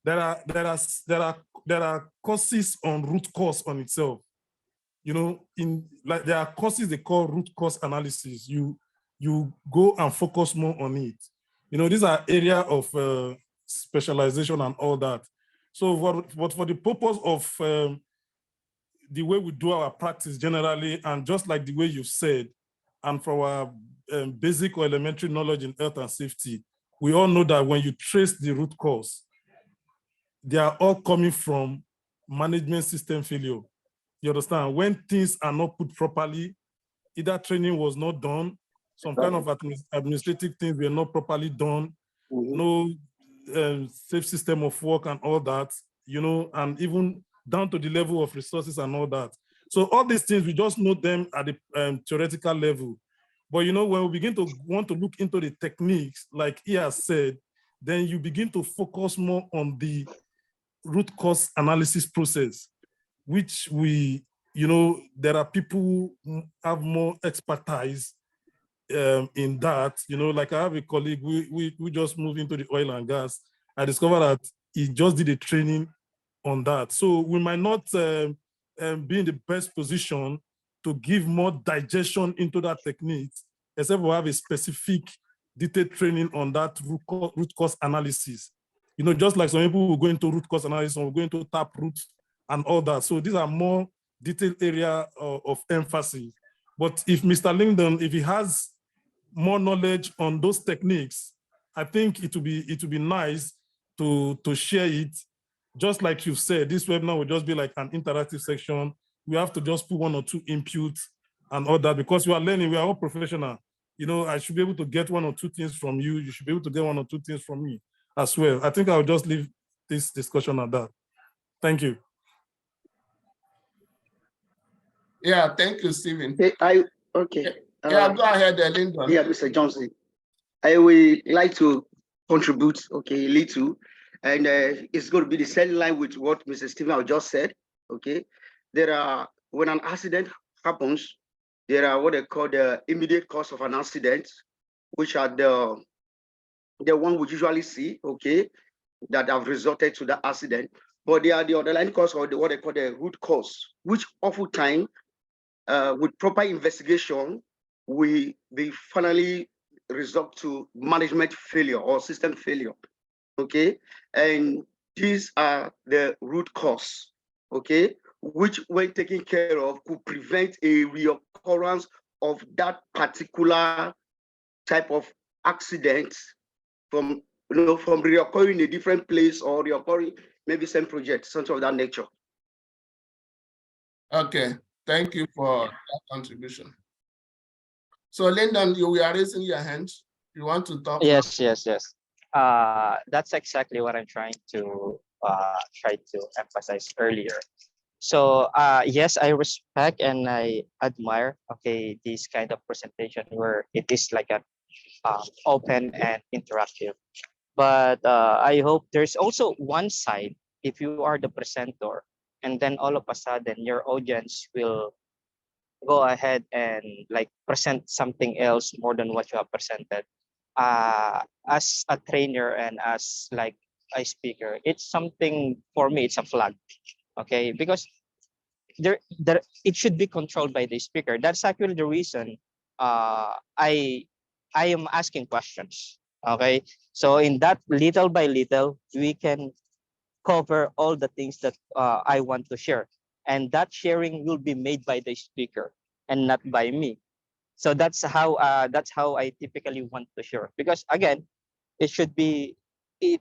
there are causes on root cause on itself. You know, there are courses they call root cause analysis. You go and focus more on it. You know, these are area of specialization and all that. So for the purpose of the way we do our practice generally, and just like the way you said, and for our basic or elementary knowledge in health and safety, we all know that when you trace the root cause, they are all coming from management system failure. You understand? When things are not put properly, either training was not done, some kind of administrative things were not properly done, no safe system of work and all that, you know, and even down to the level of resources and all that. So all these things, we just know them at the theoretical level. But, you know, when we begin to want to look into the techniques, like he has said, then you begin to focus more on the root cause analysis process, which we, you know, there are people who have more expertise in that. You know, like I have a colleague, we just moved into the oil and gas. I discovered that he just did a training on that. So we might not be in the best position to give more digestion into that technique, except we have a specific detailed training on that root cause analysis. You know, just like some people will go into root cause analysis, or will go into tap root and all that. So these are more detailed area of emphasis. But if Mr. Lyndon, if he has more knowledge on those techniques, I think it would be nice to share it. Just like you said, this webinar will just be like an interactive section. We have to just put 1 or 2 inputs and all that, because we are learning, we are all professional. You know, I should be able to get 1 or 2 things from you. You should be able to get 1 or 2 things from me as well. I think I'll just leave this discussion at that. Thank you. Yeah, thank you, Stephen. Okay. Yeah, go ahead, Lyndon. Yeah, Mr. Johnson. I would like to contribute, okay, a little, and it's going to be the same line with what Mr. Stephen just said. Okay, when an accident happens, there are what they call the immediate cause of an accident, which are the one we usually see, okay, that have resulted to the accident. But they are the underlying cause, or what they call the root cause, which oftentimes, with proper investigation, they finally result to management failure or system failure. Okay, and these are the root cause, okay, which when taken care of could prevent a reoccurrence of that particular type of accident from reoccurring in a different place, or reoccurring maybe same project, something of that nature. Okay, thank you for that contribution. So Lyndon, you are raising your hand. You want to talk? Yes. That's exactly what I'm trying to emphasize earlier. So yes, I respect and I admire, okay, this kind of presentation where it is like a open and interactive. But I hope there's also one side, if you are the presenter, and then all of a sudden your audience will go ahead and like present something else more than what you have presented. As a trainer and as like a speaker, it's something, for me, it's a flag, okay, because there it should be controlled by the speaker. That's actually the reason I am asking questions, okay. So in that, little by little, we can cover all the things that I want to share, and that sharing will be made by the speaker and not by me. So that's how I typically want to share, because again, it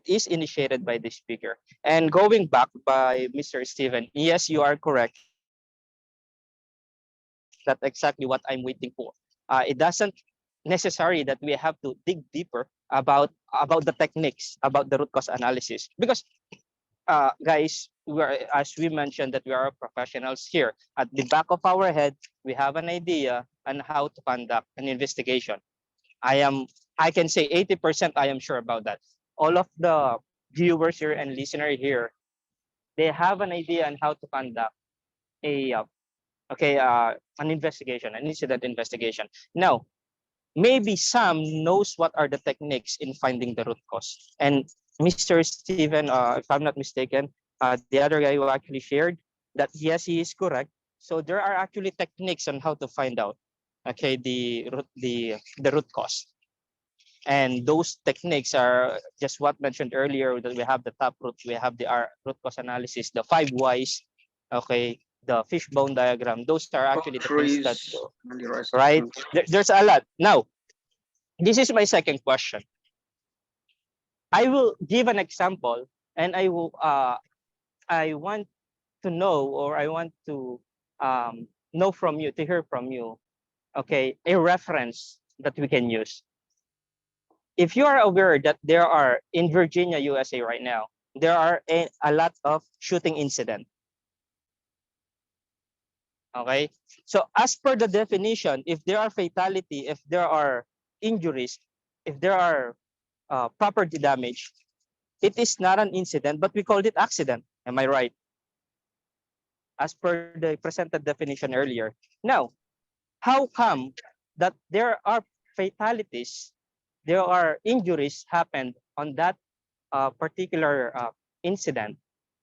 is initiated by the speaker. And going back by Mr. Stephen, yes, you are correct. That's exactly what I'm waiting for. It doesn't necessary that we have to dig deeper about the techniques, about the root cause analysis, because guys, as we mentioned, that we are professionals here. At the back of our head, we have an idea on how to conduct an investigation. I can say 80% I am sure about that. All of the viewers here and listeners here, they have an idea on how to conduct an investigation, an incident investigation. Now, maybe some knows what are the techniques in finding the root cause. And Mr. Stephen, if I'm not mistaken, the other guy who actually shared that, yes, he is correct. So there are actually techniques on how to find out, okay, the root cause. And those techniques are just what mentioned earlier, that we have the top root, we have the root cause analysis, the 5 whys, okay, the fishbone diagram. Those are actually the things that, right? There's a lot. Now, this is my second question. I will give an example, and I want to know, or I want to know from you, to hear from you, okay, a reference that we can use. If you are aware that there are, in Virginia, USA right now, there are a lot of shooting incidents. Okay, so as per the definition, if there are fatality, if there are injuries, if there are property damage, it is not an incident, but we called it accident. Am I right? As per the presented definition earlier. Now, how come that there are fatalities, there are injuries happened on that particular incident,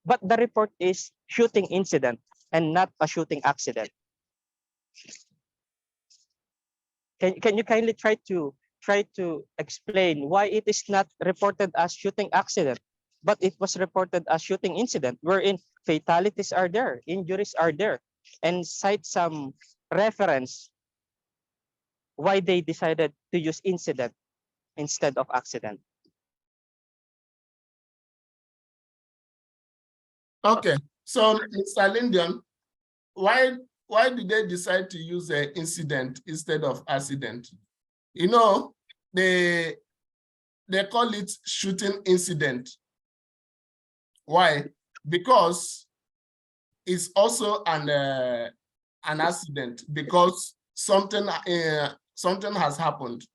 but the report is shooting incident and not a shooting accident? Can you kindly try to explain why it is not reported as shooting accident, but it was reported as shooting incident, wherein fatalities are there, injuries are there, and cite some reference why they decided to use incident instead of accident. Okay, so Mr. Lindian, why did they decide to use an incident instead of accident? You know, they call it shooting incident. Why? Because it's also an accident, because something has happened.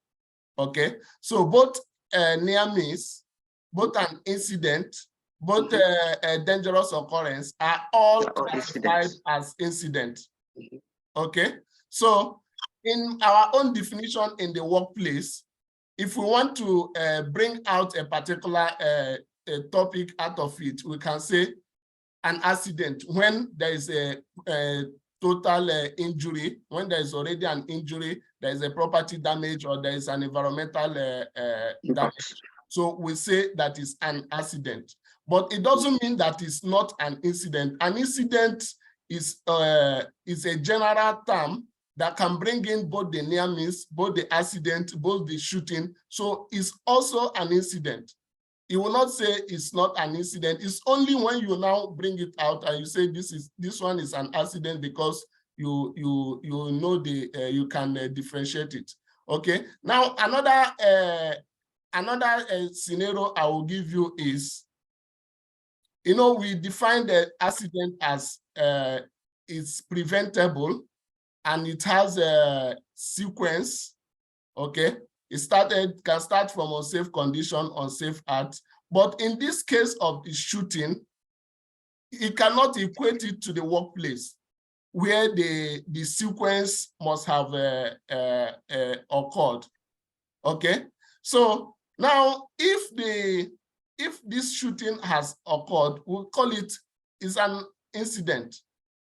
Okay, so both near miss, both an incident, both a dangerous occurrence are all classified as incident. Okay, so in our own definition in the workplace, if we want to bring out a particular topic out of it, we can say an accident when there is a total injury, when there is already an injury, there is a property damage, or there is an environmental damage. So we say that is an accident, but it doesn't mean that it's not an incident. An incident is a general term that can bring in both the near miss, both the accident, both the shooting. So it's also an incident. You will not say it's not an incident. It's only when you now bring it out and you say this one is an accident because you know you can differentiate it. Okay. Now another scenario I will give you is, you know, we define the accident as it's preventable and it has a sequence. Okay. It can start from unsafe condition, unsafe act. But in this case of the shooting, it cannot equate it to the workplace where the sequence must have occurred. Okay, so now if this shooting has occurred, we'll call it is an incident.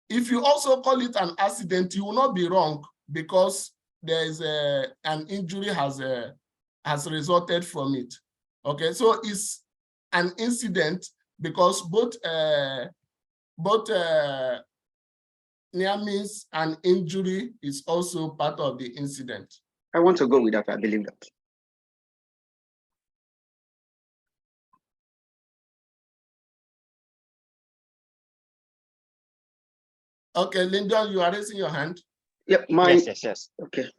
If you also call it an accident, you will not be wrong, because there is an injury has resulted from it. Okay, so it's an incident because both near miss and injury is also part of the incident. I want to go with that. I believe that. Okay, Linda, you are raising your hand. Yep, Yes. Okay.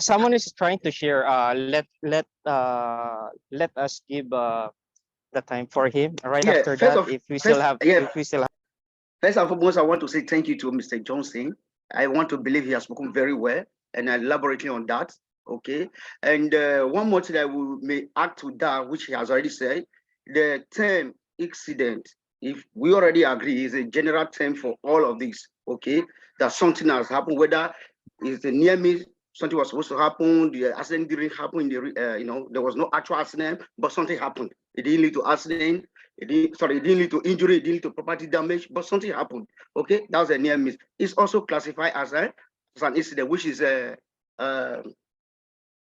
Someone is trying to share. Let us give the time for him. Right after that, if we still have. First and foremost, I want to say thank you to Mr. Johnson. I want to believe he has spoken very well and elaborately on that. Okay. And one more thing I may add to that, which he has already said, the term incident, if we already agree, is a general term for all of this. Okay. That something has happened, whether it's a near miss, something was supposed to happen, the accident didn't happen in the, there was no actual accident, but something happened. It didn't lead to accident, it didn't lead to injury, it didn't lead to property damage, but something happened. Okay, that was a near miss. It's also classified as an incident, which is a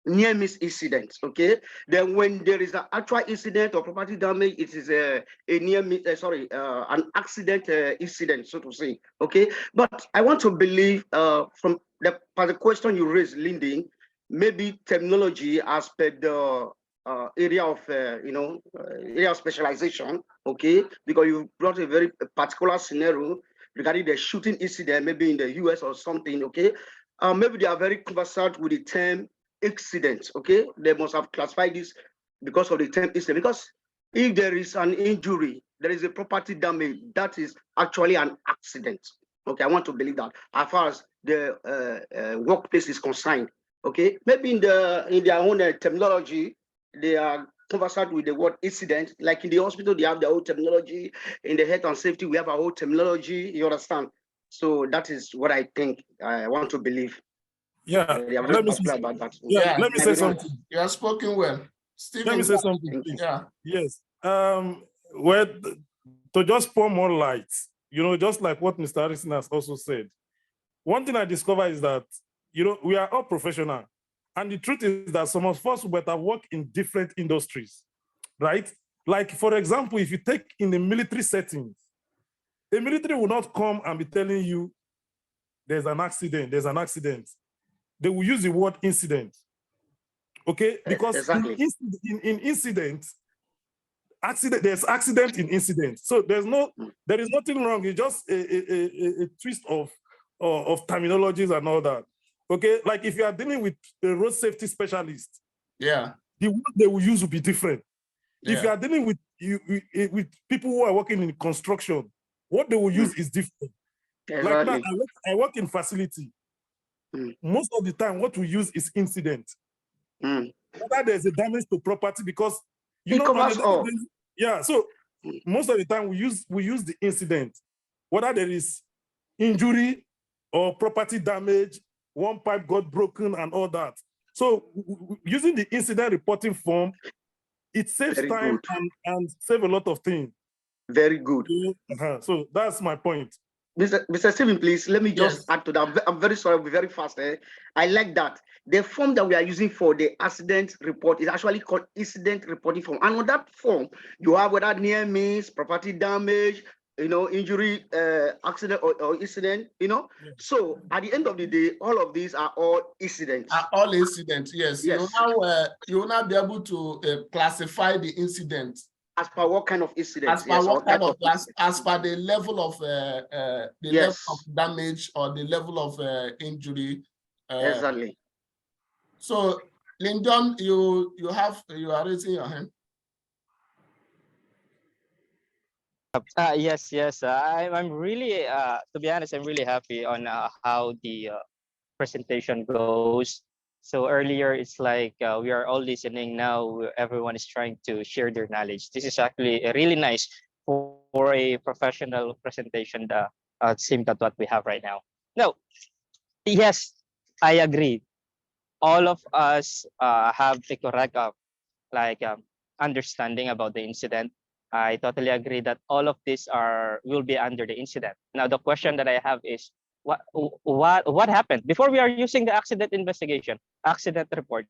near miss incident. Okay, then when there is an actual incident or property damage, it is a near miss, an accident incident, so to say. Okay, but I want to believe from the question you raised, Lindy, maybe terminology as per the area of area of specialization. Okay, because you brought a very particular scenario regarding the shooting incident, maybe in the US or something. Okay, maybe they are very conversant with the term accident. Okay, they must have classified this because of the term incident. Because if there is an injury, there is a property damage, that is actually an accident. Okay, I want to believe that as far as the workplace is concerned. Okay, maybe in their own terminology, they are conversant with the word incident. Like in the hospital, they have their own terminology. In the health and safety, we have our own terminology. You understand? So that is what I think. I want to believe. Yeah, let me say something. You are spoken well. Stephen, let me say something. Yeah. Yes. Well, to just pour more light, just like what Mr. Harrison has also said. One thing I discovered is that, we are all professional. And the truth is that some of us will have worked in different industries, right? Like, for example, if you take in the military settings, the military will not come and be telling you, there's an accident, they will use the word incident. Okay, because Exactly. in incident, there's accident in incident. So there is nothing wrong. It's just a twist of terminologies and all that. Okay, like if you are dealing with a road safety specialist, Yeah. the word they will use will be different. Yeah. If you are dealing with people who are working in construction, what they will use is different. Like now, Exactly. I work in facility. Most of the time, what we use is incident. Whether there's a damage to property, because you know, on a daily basis, yeah. So most of the time we use the incident, whether there is injury or property damage, one pipe got broken and all that. So using the incident reporting form, it saves Very time and save a lot of things. Very good. So that's my point. Mr. Stephen, please, let me just add to that. I'm very sorry, I'll be very fast. I like that. The form that we are using for the accident report is actually called incident reporting form. And on that form, you have whether near miss, property damage, you know, injury, accident or incident, you know. Yeah. So at the end of the day, all of these are all incidents. Are all incidents, yes. You will now be able to classify the incident. As per what kind of incident? As per what kind of as per the level of level of damage or the level of injury. Exactly. So, Lyndon, you are raising your hand. Yes. I'm really, to be honest, I'm really happy on how the presentation goes. So earlier, it's like we are all listening. Now everyone is trying to share their knowledge. This is actually really nice for a professional presentation, same that what we have right now. No, yes, I agree. All of us have the correct understanding about the incident. I totally agree that all of these will be under the incident. Now, the question that I have is, what happened before we are using the accident investigation, accident report,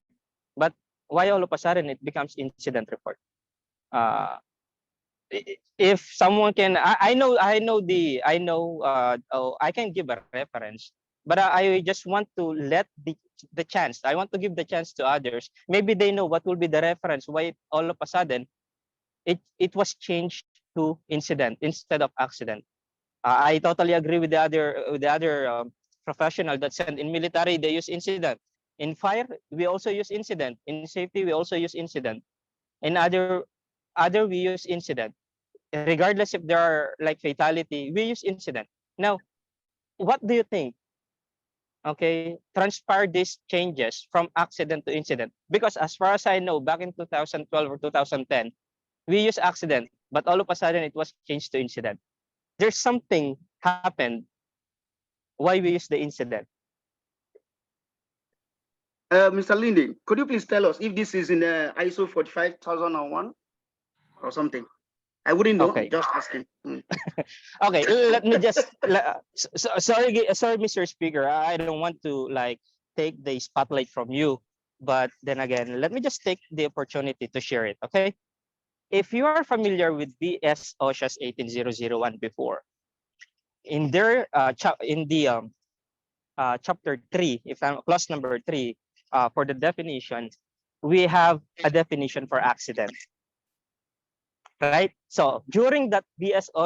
but why all of a sudden it becomes incident report? If someone can, I can give a reference, but I just want to let the chance. I want to give the chance to others. Maybe they know what will be the reference. Why all of a sudden it was changed to incident instead of accident. I totally agree with the other professional that said in military they use incident. In fire we also use incident. In safety we also use incident. In other we use incident. Regardless if there are like fatality, we use incident. Now, what do you think? Okay, transpire these changes from accident to incident, because as far as I know, back in 2012 or 2010, we use accident, but all of a sudden it was changed to incident. There's something happened. Why we use the incident? Mr. Lindy, could you please tell us if this is in ISO 45001 or something? I wouldn't know. Okay. Just asking. Okay, let me just. Sorry, Mr. Speaker. I don't want to like take the spotlight from you, but then again, let me just take the opportunity to share it. Okay, if you are familiar with BS OSHA's 18001 before, in their chapter 3, if I'm clause number 3, for the definition, we have a definition for accident. Right? So during that BS OSHA